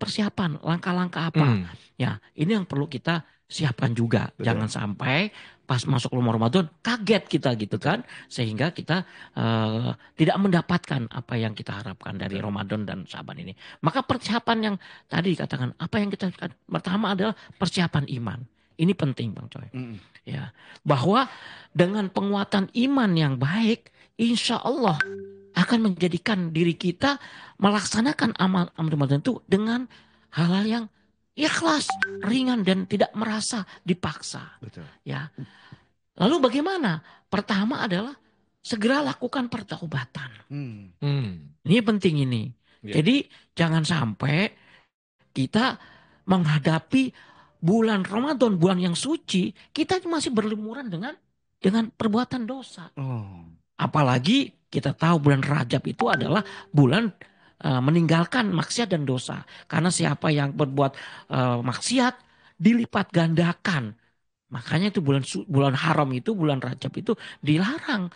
langkah-langkah apa? Ya, ini yang perlu kita siapkan juga. Jangan sampai pas masuk bulan Ramadan kaget kita gitu kan, sehingga kita tidak mendapatkan apa yang kita harapkan dari Ramadan dan Syaban ini. Maka persiapan yang tadi dikatakan, apa yang kita pertama adalah persiapan iman. Ini penting Bang Coy. Ya, bahwa dengan penguatan iman yang baik, insya Allah akan menjadikan diri kita melaksanakan amal Ramadan itu dengan hal-hal yang ikhlas, ringan dan tidak merasa dipaksa. Betul. Ya. Lalu bagaimana? Pertama adalah segera lakukan pertaubatan. Ini penting ini. Ya. Jadi jangan sampai kita menghadapi bulan Ramadan, bulan yang suci, kita masih berlimuran dengan perbuatan dosa. Apalagi kita tahu bulan Rajab itu adalah bulan meninggalkan maksiat dan dosa. Karena siapa yang berbuat maksiat dilipat gandakan. Makanya itu bulan haram itu, bulan Rajab itu dilarang.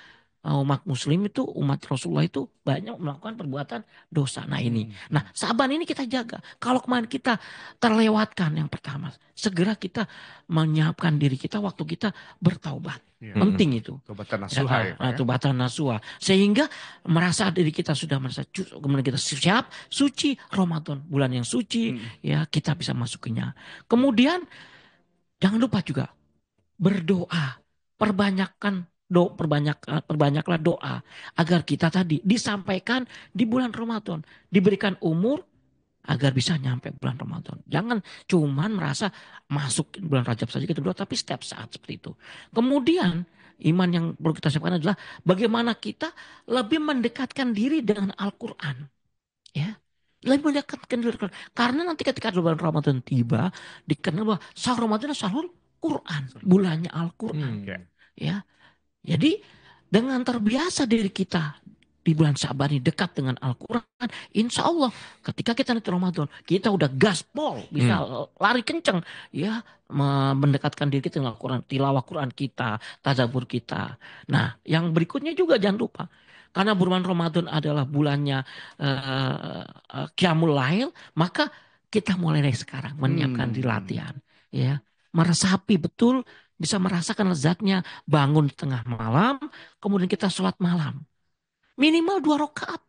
Umat muslim itu, umat Rasulullah itu banyak melakukan perbuatan dosa. Nah ini. Nah Saban ini kita jaga. Kalau kemarin kita terlewatkan yang pertama. Segera kita menyiapkan diri kita waktu kita bertaubat. Penting itu. Taubatan nasuha ya. Taubatan nasuha. Sehingga merasa diri kita sudah merasa kemudian kita siap, suci Ramadan. Bulan yang suci ya kita bisa masukinya. Kemudian jangan lupa juga berdoa. Perbanyaklah doa agar kita tadi disampaikan di bulan Ramadan, diberikan umur agar bisa nyampe bulan Ramadan. Jangan cuman merasa masuk bulan Rajab saja kita doa, tapi setiap saat seperti itu. Kemudian iman yang perlu kita siapkan adalah bagaimana kita lebih mendekatkan diri dengan Al-Quran, ya. Lebih mendekatkan diri dengan Al-Quran. Karena nanti ketika bulan Ramadan tiba, dikenal bahwa sahur Ramadan sahur Quran, bulannya Al-Quran, ya. Jadi dengan terbiasa diri kita di bulan Syaban ini dekat dengan Al-Quran, insya Allah ketika kita nanti Ramadan, kita udah gaspol, bisa lari kenceng, ya, mendekatkan diri kita dengan Al-Quran, tilawah Quran kita, tadabbur kita. Nah, yang berikutnya juga jangan lupa, karena bulan Ramadan adalah bulannya Qiyamul Lail, maka kita mulai dari sekarang menyiapkan di latihan, ya, meresapi betul. Bisa merasakan lezatnya bangun di tengah malam, kemudian kita sholat malam. Minimal 2 rakaat.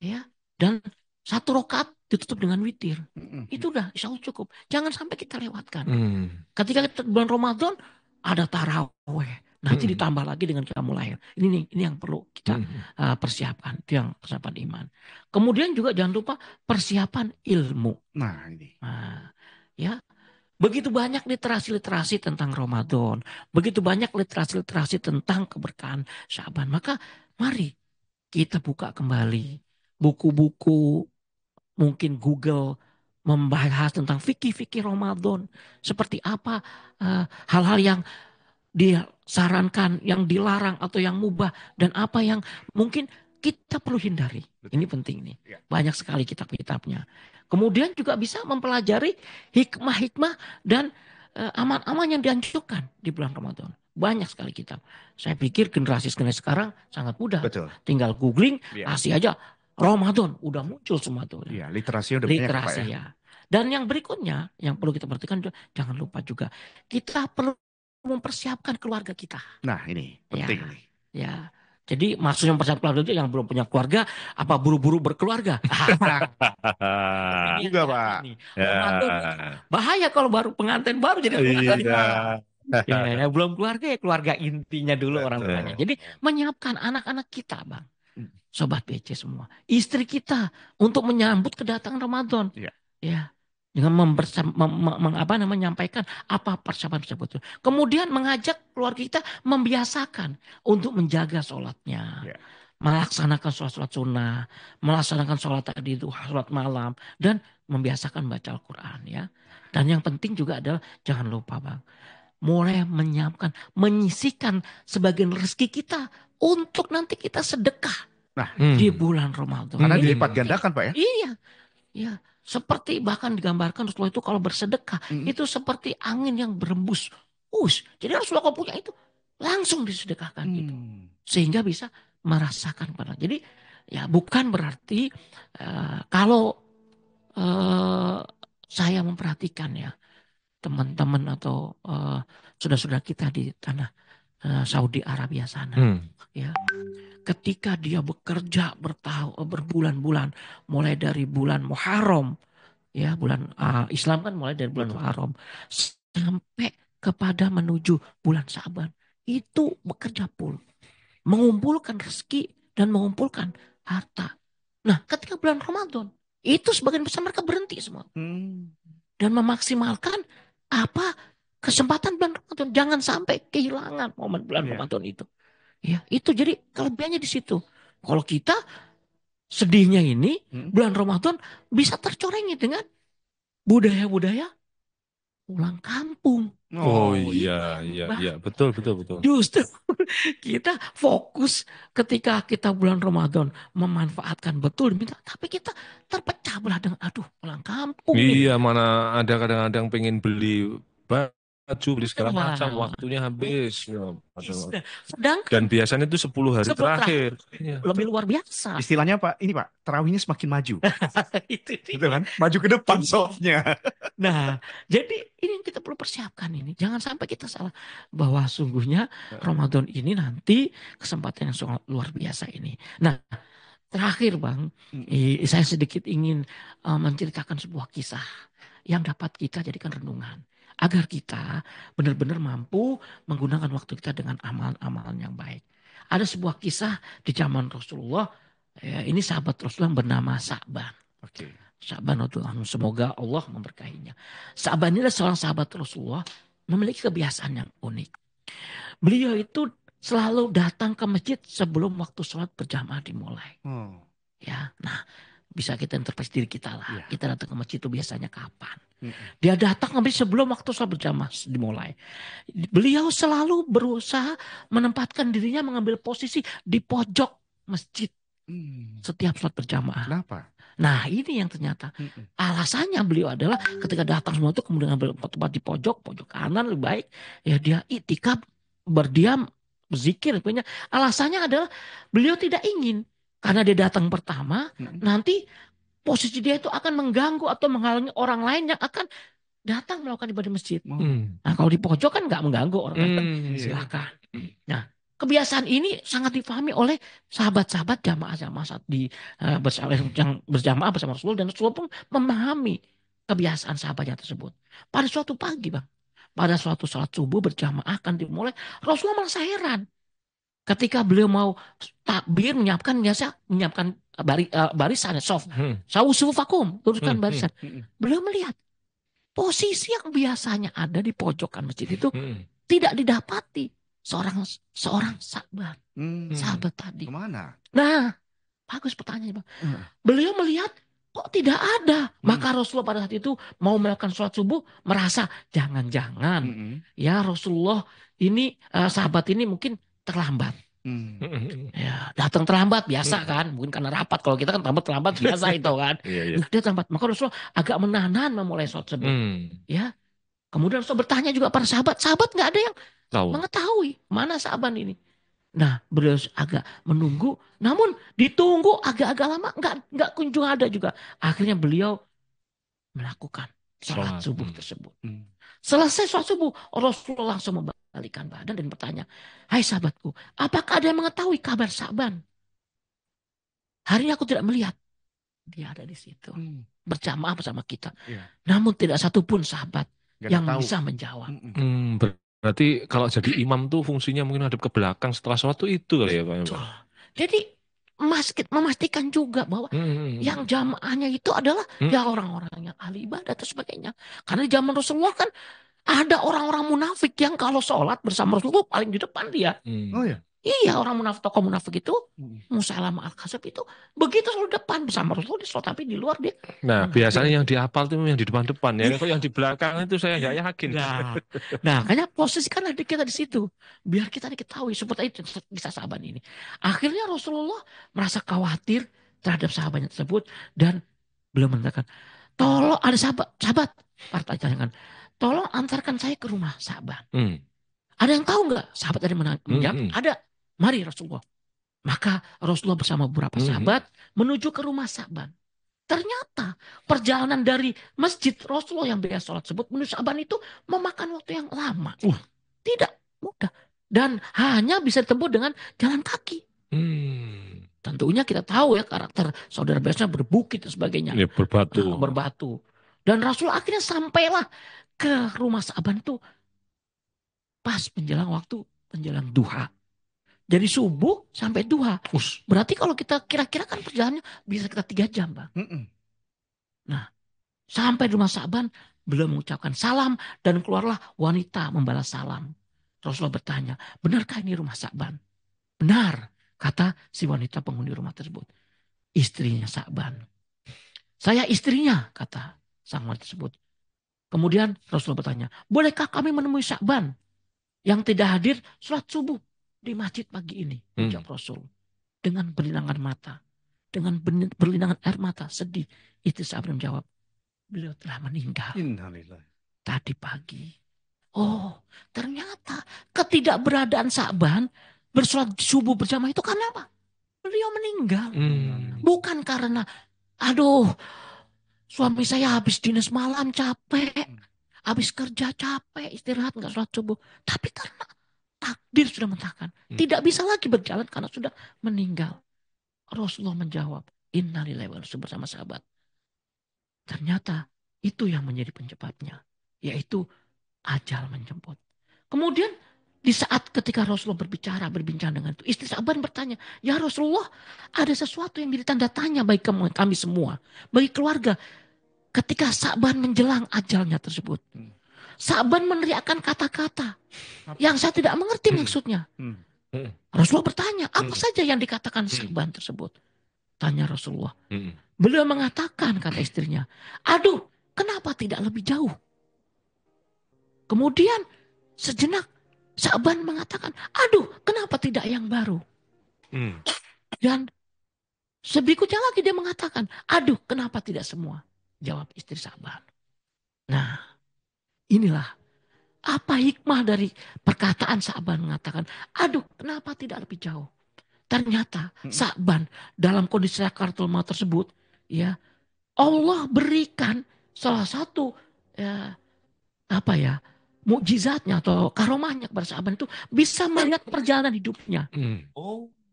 Ya. Dan 1 rakaat ditutup dengan witir. Itu udah insya Allah cukup. Jangan sampai kita lewatkan. Ketika kita bulan Ramadan, ada taraweh. Nanti ditambah lagi dengan Qiyamul Lail. Ini yang perlu kita persiapkan. Itu yang persiapan iman. Kemudian juga jangan lupa persiapan ilmu. Nah ini. Ya. Begitu banyak literasi-literasi tentang Ramadan. Begitu banyak literasi-literasi tentang keberkahan Syaban. Maka mari kita buka kembali buku-buku, mungkin Google membahas tentang fikih-fikih Ramadan. Seperti apa hal-hal yang disarankan, yang dilarang atau yang mubah. Dan apa yang mungkin kita perlu hindari. Ini penting nih. Banyak sekali kitab-kitabnya. Kemudian juga bisa mempelajari hikmah-hikmah dan aman-aman yang dianjurkan di bulan Ramadan. Banyak sekali kitab. Saya pikir generasi sekarang sangat mudah. Betul. Tinggal googling, kasih aja Ramadan, udah muncul semua tuh. Iya, literasinya udah banyak Pak ya. Ya. Dan yang berikutnya, yang perlu kita perhatikan, jangan lupa juga kita perlu mempersiapkan keluarga kita. Nah ini penting nih. Ya. Jadi maksudnya mempersiapkan keluarga itu yang belum punya keluarga, apa buru-buru berkeluarga? Juga Pak. Bahaya kalau baru pengantin baru jadi keluarga. Ya, belum keluarga ya keluarga intinya dulu orang tuanya. Jadi menyiapkan anak-anak kita Bang. Sobat BC semua. Istri kita untuk menyambut kedatangan Ramadan. Ya. Dengan menyampaikan apa persiapan tersebut. Kemudian mengajak keluarga kita membiasakan untuk menjaga sholatnya. Melaksanakan sholat sunnah. Melaksanakan sholat tadi itu, sholat malam. Dan membiasakan baca Al-Quran. Ya. Dan yang penting juga adalah jangan lupa Bang. Mulai menyiapkan, menyisihkan sebagian rezeki kita untuk nanti kita sedekah. Nah, di bulan Ramadan. Karena dilipat gandakan Pak ya. Iya. Ya. Seperti bahkan digambarkan Rasulullah itu kalau bersedekah itu seperti angin yang berembus. Jadi Rasulullah kalau punya itu langsung disedekahkan gitu. Sehingga bisa merasakan pada. Jadi ya bukan berarti kalau saya memperhatikan ya teman-teman atau saudara-saudara kita di tanah Saudi Arabia sana. Ya, ketika dia bekerja berbulan-bulan, mulai dari bulan Muharram, ya bulan Islam kan mulai dari bulan Muharram sampai kepada menuju bulan Sa'ban, itu bekerja full, mengumpulkan rezeki dan mengumpulkan harta. Nah, ketika bulan Ramadan, itu sebagian besar mereka berhenti semua dan memaksimalkan apa kesempatan bulan Ramadan. Jangan sampai kehilangan momen bulan Ramadan itu. Ya, itu jadi kelebihannya di situ. Kalau kita sedihnya ini bulan Ramadan bisa tercorengi dengan budaya-budaya pulang kampung. Oh iya betul. Justru kita fokus ketika kita bulan Ramadan memanfaatkan betul diminta, tapi kita terpecah belah dengan pulang kampung nih. Iya, mana ada kadang-kadang pengen beli baju, beli segala macam, waktunya habis. Ya, sedangkan dan biasanya itu 10 hari terakhir. Lebih luar biasa. Istilahnya Pak, ini Pak, tarawihnya semakin maju. Itu kan? Maju ke depan softnya. Nah, jadi ini yang kita perlu persiapkan ini. Jangan sampai kita salah bahwa sungguhnya Ramadan ini nanti kesempatan yang sangat luar biasa ini. Nah, terakhir Bang, saya sedikit ingin menceritakan sebuah kisah yang dapat kita jadikan renungan. Agar kita benar-benar mampu menggunakan waktu kita dengan amalan-amalan yang baik. Ada sebuah kisah di zaman Rasulullah. Ini sahabat Rasulullah bernama Sa'ban. Sa'ban radhiyallahu anhu, semoga Allah memberkahinya. Sa'ban ini adalah seorang sahabat Rasulullah, memiliki kebiasaan yang unik. Beliau itu selalu datang ke masjid sebelum waktu sholat berjamaah dimulai. Ya, nah bisa kita interpretasi diri kita lah. Kita datang ke masjid itu biasanya kapan? Dia datang sebelum waktu sholat berjamaah dimulai. Beliau selalu berusaha menempatkan dirinya mengambil posisi di pojok masjid setiap sholat berjamaah. Kenapa? Nah ini yang ternyata alasannya beliau adalah ketika datang semua itu kemudian ambil tempat di pojok kanan lebih baik. Ya dia itikaf, berdiam, berzikir. Alasannya adalah beliau tidak ingin karena dia datang pertama nanti posisi dia itu akan mengganggu atau menghalangi orang lain yang akan datang melakukan ibadah di masjid. Nah kalau di pojok kan nggak mengganggu orang lain. Silakan. Nah kebiasaan ini sangat difahami oleh sahabat-sahabat jamaah-jamaah saat yang berjamaah bersama Rasulullah, dan Rasulullah pun memahami kebiasaan sahabatnya tersebut. Pada suatu pagi Bang, pada suatu salat subuh berjamaah akan dimulai, Rasulullah merasa heran. Ketika beliau mau takbir menyiapkan barisan soft, sufufakum, luruskan barisan. Beliau melihat posisi yang biasanya ada di pojokan masjid itu tidak didapati seorang sahabat tadi. Kemana? Nah, bagus pertanyaannya Bang. Beliau melihat kok tidak ada. Maka Rasulullah pada saat itu mau melakukan sholat subuh merasa jangan-jangan ya Rasulullah ini sahabat ini mungkin terlambat. Ya, datang terlambat biasa kan, mungkin karena rapat. Kalau kita kan terlambat biasa itu kan. Nah, dia terlambat. Maka Rasulullah agak menahan memulai sholat subuh. Ya. Kemudian Rasulullah bertanya juga para sahabat nggak ada yang mengetahui mana sahabat ini. Nah, beliau agak menunggu, namun ditunggu agak-agak lama nggak kunjung ada juga. Akhirnya beliau melakukan sholat subuh tersebut. Selesai sholat subuh, Rasulullah langsung membalikkan badan dan bertanya, hai sahabatku, apakah ada yang mengetahui kabar Sa'ban? Hari ini aku tidak melihat. Dia ada di situ, berjamaah bersama kita. Namun tidak satupun sahabat yang bisa menjawab. Berarti kalau jadi imam tuh fungsinya mungkin hadap ke belakang setelah sholat tuh itu kali ya Pak. Jadi memastikan juga bahwa yang jamaahnya itu adalah ya orang-orang yang ahli ibadah dan sebagainya. Karena di zaman Rasulullah kan ada orang-orang munafik yang kalau sholat bersama Rasulullah paling di depan dia. Oh ya. Iya, orang munafik, tokoh munafik itu Musailamah al-Kadzdzab itu begitu selalu depan bersama Rasulullah di sholat, tapi di luar dia. Nah, biasanya yang dihafal itu yang di depan-depan ya. Kalau yang di belakang itu saya nggak yakin. Nah, kayaknya posisikanlah kita di situ biar kita diketahui seperti itu kisah sahabat ini. Akhirnya Rasulullah merasa khawatir terhadap sahabatnya tersebut dan beliau mengatakan, tolong ada sahabat pertanyaan, tolong antarkan saya ke rumah sahabat. Ada yang tahu nggak? Sahabat ada menjawab, ada. Mari Rasulullah. Maka Rasulullah bersama beberapa sahabat menuju ke rumah Sa'ban. Ternyata perjalanan dari masjid Rasulullah yang biasa sholat sebut menuju Sa'ban itu memakan waktu yang lama. Tidak mudah. Dan hanya bisa ditempuh dengan jalan kaki. Tentunya kita tahu ya karakter saudara biasanya berbukit dan sebagainya. Ya, berbatu. Berbatu. Dan Rasul akhirnya sampailah ke rumah Sa'ban itu pas menjelang waktu menjelang duha. Dari subuh sampai duha. Berarti kalau kita kira-kira kan perjalanannya bisa kita 3 jam, Bang. Nah, sampai di rumah Sa'ban belum mengucapkan salam dan keluarlah wanita membalas salam. Rasulullah bertanya, benarkah ini rumah Sa'ban? Benar, kata si wanita penghuni rumah tersebut. Istrinya Sa'ban. Saya istrinya, kata sang wanita tersebut. Kemudian Rasulullah bertanya, bolehkah kami menemui Sa'ban yang tidak hadir sholat subuh di masjid pagi ini? Ucap Rasul. Dengan berlinangan mata. Dengan berlinangan air mata, sedih. Istri Sa'ban menjawab, beliau telah meninggal. Innalillahi. Tadi pagi. Oh, ternyata ketidakberadaan Sa'ban bersolat subuh bersama itu karena apa? Beliau meninggal. Bukan karena, aduh, suami saya habis dinas malam capek. Habis kerja capek, istirahat nggak sholat subuh. Tapi karena takdir sudah menetapkan. Tidak bisa lagi berjalan karena sudah meninggal. Rasulullah menjawab, innalillahi wa inna ilaihi raji'un bersama sahabat. Ternyata itu yang menjadi penyebabnya. Yaitu ajal menjemput. Kemudian di saat ketika Rasulullah berbincang dengan itu, istri Sa'ban bertanya, ya Rasulullah, ada sesuatu yang menjadi tanda tanya bagi kami semua, bagi keluarga. Ketika Sa'ban menjelang ajalnya tersebut, Sa'ban meneriakkan kata-kata yang saya tidak mengerti maksudnya. Rasulullah bertanya, apa saja yang dikatakan Sa'ban tersebut? Tanya Rasulullah. Beliau mengatakan, kata istrinya, aduh, kenapa tidak lebih jauh? Kemudian sejenak Sa'ban mengatakan, aduh, kenapa tidak yang baru? Dan berikutnya lagi dia mengatakan, aduh, kenapa tidak semua? Jawab istri Sa'ban. Nah, inilah apa hikmah dari perkataan Sa'ban mengatakan, aduh, kenapa tidak lebih jauh? Ternyata Sa'ban dalam kondisi sakaratul maut tersebut, ya, Allah berikan salah satu mukjizatnya atau karomahnya kepada Sa'ban itu bisa melihat perjalanan hidupnya.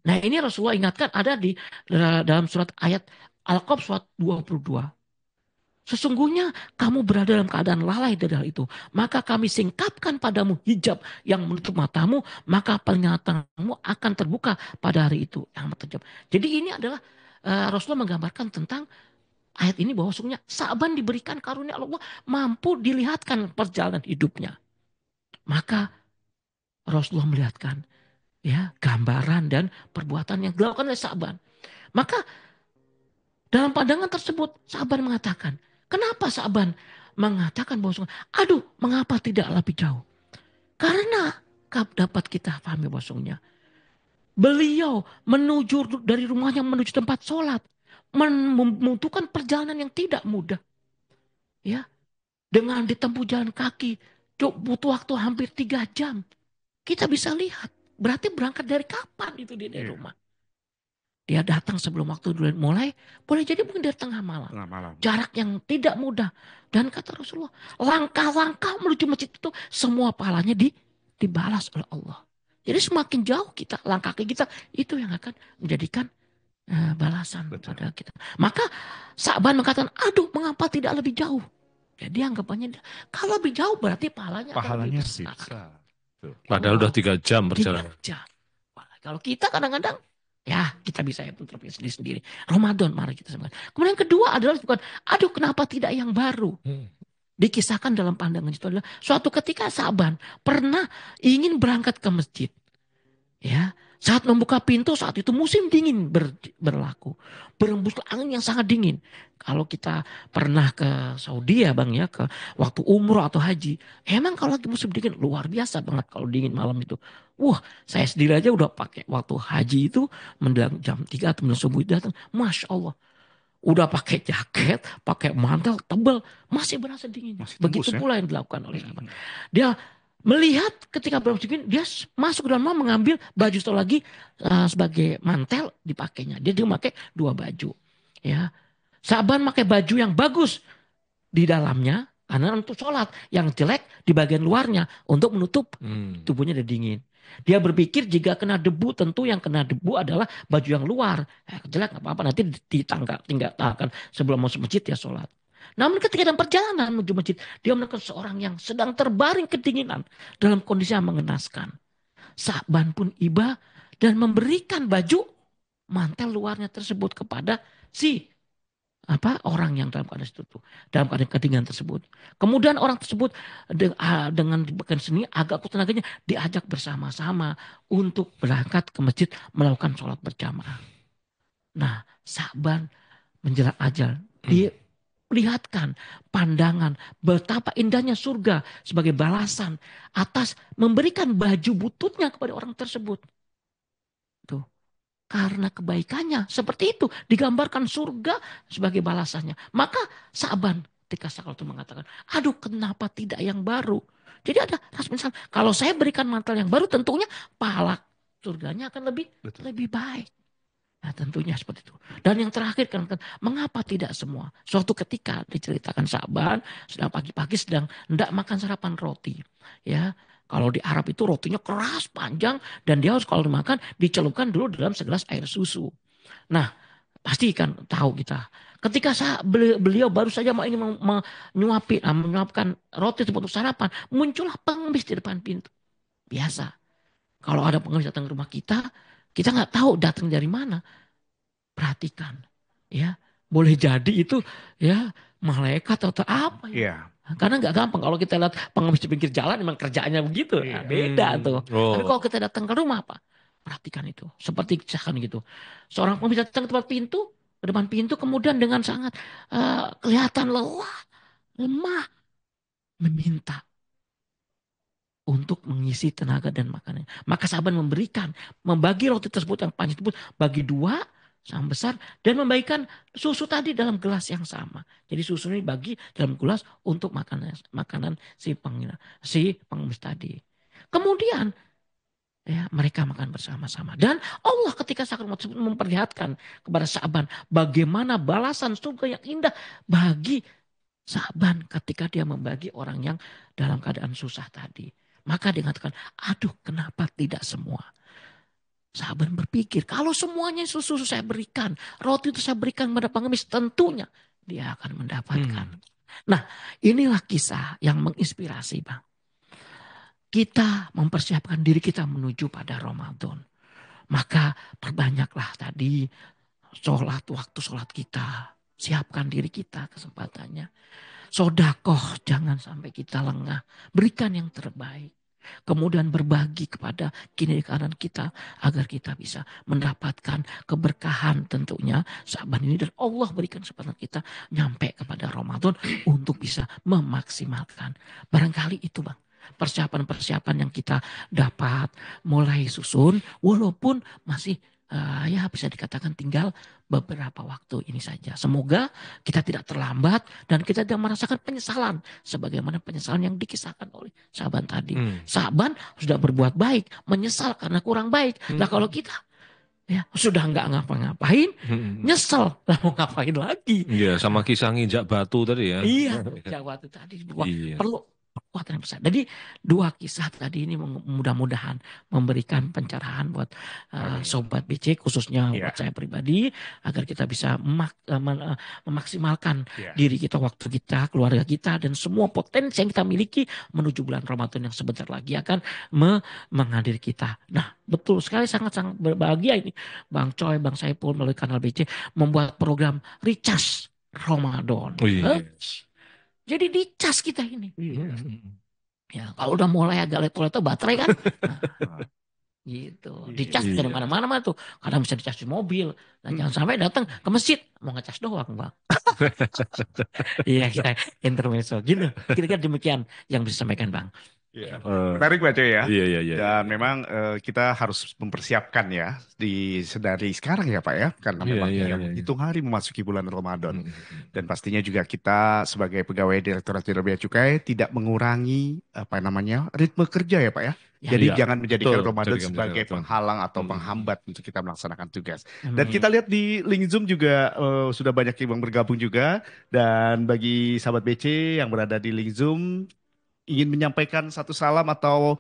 Nah, ini Rasulullah ingatkan ada di dalam surat ayat Al-Qaf surat 22. Sesungguhnya kamu berada dalam keadaan lalai dari hal itu. Maka kami singkapkan padamu hijab yang menutup matamu. Maka penglihatanmu akan terbuka pada hari itu. Yang terjawab. Jadi ini adalah Rasulullah menggambarkan tentang ayat ini bahwa sesungguhnya Sa'ban diberikan karunia Allah mampu dilihatkan perjalanan hidupnya. Maka Rasulullah melihatkan ya gambaran dan perbuatan yang dilakukan oleh Sa'ban. Maka dalam pandangan tersebut Sa'ban mengatakan, kenapa Sa'ban mengatakan bahwa aduh, mengapa tidak lebih jauh? Karena dapat kita pahami bahwasanya beliau menuju dari rumahnya menuju tempat sholat membutuhkan perjalanan yang tidak mudah. Ya, dengan ditempuh jalan kaki butuh waktu hampir 3 jam. Kita bisa lihat, berarti berangkat dari kapan itu dia dari rumah? Dia datang sebelum waktu mulai, boleh jadi mungkin dari tengah malam. Jarak yang tidak mudah. Dan kata Rasulullah, langkah-langkah menuju masjid itu semua pahalanya dibalas oleh Allah. Jadi semakin jauh kita, langkah kita, itu yang akan menjadikan balasan pada kita. Maka Sa'ban mengatakan, aduh mengapa tidak lebih jauh? Jadi anggapannya, kalau lebih jauh berarti pahalanya lebih besar. Padahal udah 3 jam perjalanan. 3 jam. Kalau kita kadang-kadang, ya kita bisa ya terpilih sendiri. Ramadan mari kita samakan. Kemudian yang kedua adalah bukan, aduh kenapa tidak yang baru? Dikisahkan dalam pandangan itu adalah suatu ketika Sa'ban pernah ingin berangkat ke masjid. Ya, saat membuka pintu saat itu musim dingin berlaku. Berembus angin yang sangat dingin. Kalau kita pernah ke Saudi ya Bang ya, ke waktu umroh atau haji. Emang kalau lagi musim dingin luar biasa banget kalau dingin malam itu. Wah, saya sendiri aja udah pakai waktu haji itu menjelang jam 3 atau menjelang subuh datang. Masya Allah. Udah pakai jaket, pakai mantel tebal, masih berasa dingin. Begitu pula yang dilakukan oleh sahabat. Dia melihat ketika berapa dingin, dia masuk ke dalam rumah mengambil baju satu lagi sebagai mantel dipakainya. Dia memakai 2 baju. Ya. Saban pakai baju yang bagus di dalamnya karena untuk sholat, yang jelek di bagian luarnya untuk menutup tubuhnya dari dingin. Dia berpikir jika kena debu, tentu yang kena debu adalah baju yang luar. Jelek nggak apa-apa, nanti tinggal tahan sebelum masuk masjid ya sholat. Namun ketika dalam perjalanan menuju masjid, dia menemukan seorang yang sedang terbaring kedinginan dalam kondisi yang mengenaskan. Sa'ban pun iba dan memberikan baju mantel luarnya tersebut kepada si orang yang dalam keadaan itu tuh, dalam keadaan kedinginan tersebut. Kemudian orang tersebut dengan bahkan seni agak kuat tenaganya diajak bersama-sama untuk berangkat ke masjid melakukan sholat berjamaah. Nah, Sa'ban menjelang ajal diperlihatkan pandangan betapa indahnya surga sebagai balasan atas memberikan baju bututnya kepada orang tersebut. Tuh. Karena kebaikannya seperti itu digambarkan surga sebagai balasannya. Maka Sa'ban ketika Sakaratul mengatakan, aduh kenapa tidak yang baru? Jadi ada rasa misal, kalau saya berikan mantel yang baru tentunya pahala surganya akan lebih baik. Nah tentunya seperti itu. Dan yang terakhir kan mengapa tidak semua? Suatu ketika diceritakan Sa'ban sedang pagi-pagi sedang hendak makan sarapan roti. Ya, kalau di Arab itu rotinya keras, panjang, dan dia harus kalau dimakan dicelupkan dulu dalam segelas air susu. Nah, pasti kan tahu kita. Ketika beliau baru saja mau ingin menyuapkan roti untuk sarapan, muncullah pengemis di depan pintu. Biasa. Kalau ada pengemis datang ke rumah kita nggak tahu datang dari mana. Perhatikan, ya. Boleh jadi itu ya malaikat atau apa ya. Iya. Karena nggak gampang kalau kita lihat pengemis di pinggir jalan memang kerjaannya begitu. Nah, beda tuh. Tapi kalau kita datang ke rumah apa? Perhatikan itu. Seperti kisahkan gitu. Seorang pengemis datang ke depan pintu kemudian dengan sangat kelihatan lemah meminta untuk mengisi tenaga dan makanan. Maka Sa'ban membagi roti tersebut yang panjang tersebut bagi 2 sama besar dan membagikan susu tadi dalam gelas yang sama. Jadi susu ini bagi dalam gelas untuk makanan si pengemis tadi. Kemudian ya mereka makan bersama-sama dan Allah ketika sakaratul tersebut memperlihatkan kepada Sa'ban bagaimana balasan surga yang indah bagi Sa'ban ketika dia membagi orang yang dalam keadaan susah tadi. Maka dia mengatakan, aduh kenapa tidak semua? Sa'ban berpikir, kalau semuanya susu saya berikan, roti itu saya berikan kepada pengemis, tentunya dia akan mendapatkan. Nah, inilah kisah yang menginspirasi, Bang. Kita mempersiapkan diri kita menuju pada Ramadan. Maka perbanyaklah tadi waktu sholat kita. Siapkan diri kita kesempatannya. Sodakoh jangan sampai kita lengah. Berikan yang terbaik. Kemudian berbagi kepada kiri kanan kita agar kita bisa mendapatkan keberkahan tentunya Sa'ban ini dan Allah berikan kesempatan kita nyampe kepada Ramadan untuk bisa memaksimalkan. Barangkali itu Bang. Persiapan-persiapan yang kita dapat mulai susun walaupun masih ya bisa dikatakan tinggal beberapa waktu ini saja. Semoga kita tidak terlambat dan kita tidak merasakan penyesalan sebagaimana penyesalan yang dikisahkan oleh Sa'ban tadi. Sa'ban sudah berbuat baik, menyesal karena kurang baik. Nah kalau kita ya sudah nggak ngapa-ngapain, nyesel, lah mau ngapain lagi? Iya, sama kisah nginjak batu tadi ya. Iya, nginjak batu tadi perlu kekuatan yang besar. Jadi 2 kisah tadi ini mudah-mudahan memberikan pencerahan buat sobat BC khususnya buat saya pribadi agar kita bisa memaksimalkan diri kita, waktu kita, keluarga kita dan semua potensi yang kita miliki menuju bulan Ramadan yang sebentar lagi akan menghadiri kita. Nah, betul sekali sangat-sangat berbahagia ini Bang Coy, Bang Saipul melalui kanal BC membuat program Recharge Ramadan. Jadi dicas kita ini. Ya, kalau udah mulai agak leto-leto baterai kan. Nah, gitu. Dicas dari mana-mana tuh. Kadang bisa dicas di mobil. Nah, jangan sampai datang ke masjid mau ngecas doang, Bang. Iya, kita intermezzo gitu. Kira-kira demikian yang bisa disampaikan, Bang. Menarik Pak Coy ya. Iya. Dan memang kita harus mempersiapkan ya dari sekarang ya Pak ya. Karena memang hitung hari memasuki bulan Ramadan. Dan pastinya juga kita sebagai pegawai Direktorat Jenderal Bea Cukai tidak mengurangi ritme kerja ya Pak ya. Ya. Jadi Iya, jangan menjadikan betul. Ramadan Jadikan sebagai Ramadan. penghalang atau Hmm. penghambat untuk kita melaksanakan tugas. Dan Hmm. kita lihat di link Zoom juga sudah banyak yang bergabung juga. Dan bagi sahabat BC yang berada di link Zoom ingin menyampaikan satu salam atau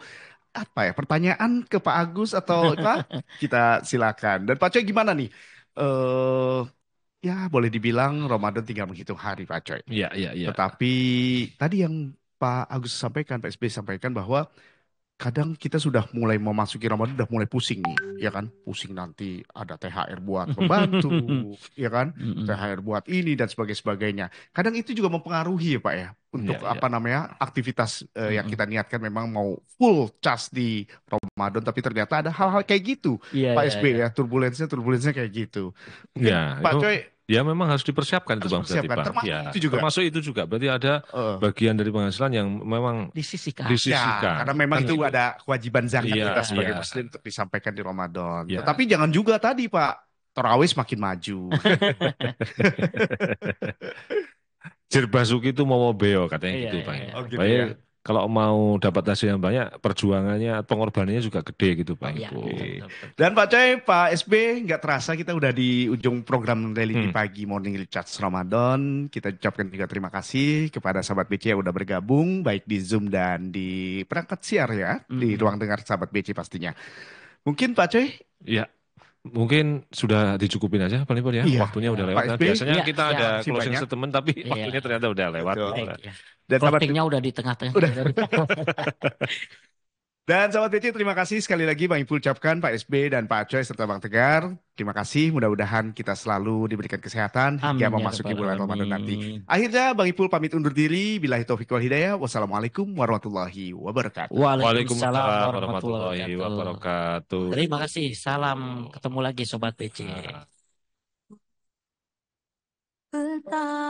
apa ya pertanyaan ke Pak Agus atau apa, kita silakan. Dan Pak Coy gimana nih? Eh ya boleh dibilang Ramadan tinggal menghitung hari Pak Coy. Iya, iya, iya. Tetapi tadi yang Pak Agus sampaikan, Pak SB sampaikan bahwa kadang kita sudah mulai memasuki Ramadan udah mulai pusing nih, ya kan? Pusing nanti ada THR buat pembantu, ya kan? Mm-mm. THR buat ini dan sebagainya. Kadang itu juga mempengaruhi ya Pak ya, untuk Iya, iya. apa namanya aktivitas yang Mm-mm. kita niatkan memang mau full cas di Ramadan, tapi ternyata ada hal-hal kayak gitu, Iya, Pak iya, SB iya. ya, turbulensinya kayak gitu. Mungkin Ya, Pak itu Coy ya memang harus dipersiapkan itu harus Bang berarti persiapkan, Bang. termasuk Ya, itu juga. termasuk itu juga. Berarti ada Eh, bagian dari penghasilan yang memang Disisihkan. Ya, disisihkan. karena memang Kan itu itu. ada kewajiban zakat Iya, kita sebagai iya. muslim untuk disampaikan di Ramadan. Iya. Tetapi jangan juga tadi Pak, tarawih semakin maju. Basuki itu mau beo katanya Iya, gitu iya, Bang. iya. Oh gitu Baik, ya. kalau mau dapat hasil yang banyak, perjuangannya, pengorbanannya juga gede gitu Bang Iya, Ibu. betul, betul, betul. Dan Pak Coy, Pak SB, nggak terasa kita udah di ujung program Religi Hmm. Pagi Morning Recharge Ramadan. Kita ucapkan juga terima kasih kepada sahabat BC yang udah bergabung, baik di Zoom dan di perangkat siar ya, di ruang dengar sahabat BC pastinya. Mungkin Pak Coy, Ya, mungkin sudah dicukupin aja paling ya. Iya. Waktunya udah Pak lewat. Nah, SB, biasanya Iya, kita siap. ada Makasih closing banyak. statement tapi Iya. waktunya ternyata udah lewat. Betul. Baik, ya. Dan sahabat Closingnya udah di tengah-tengah. Dan sahabat BC, terima kasih sekali lagi Bang Ipul ucapkan, Pak SB dan Pak Coy serta Bang Tegar. Terima kasih, mudah-mudahan kita selalu diberikan kesehatan hingga Amin, ya memasuki Rabbal bulan Ramadan nanti. Alamin. Akhirnya Bang Ipul pamit undur diri. Billahi taufiq wal hidayah. Wassalamualaikum warahmatullahi wabarakatuh. Waalaikumsalam Waalaikumsalam warahmatullahi warahmatullahi wabarakatuh. wabarakatuh. Terima kasih. Salam ketemu lagi Sobat PC. Nah. Betapa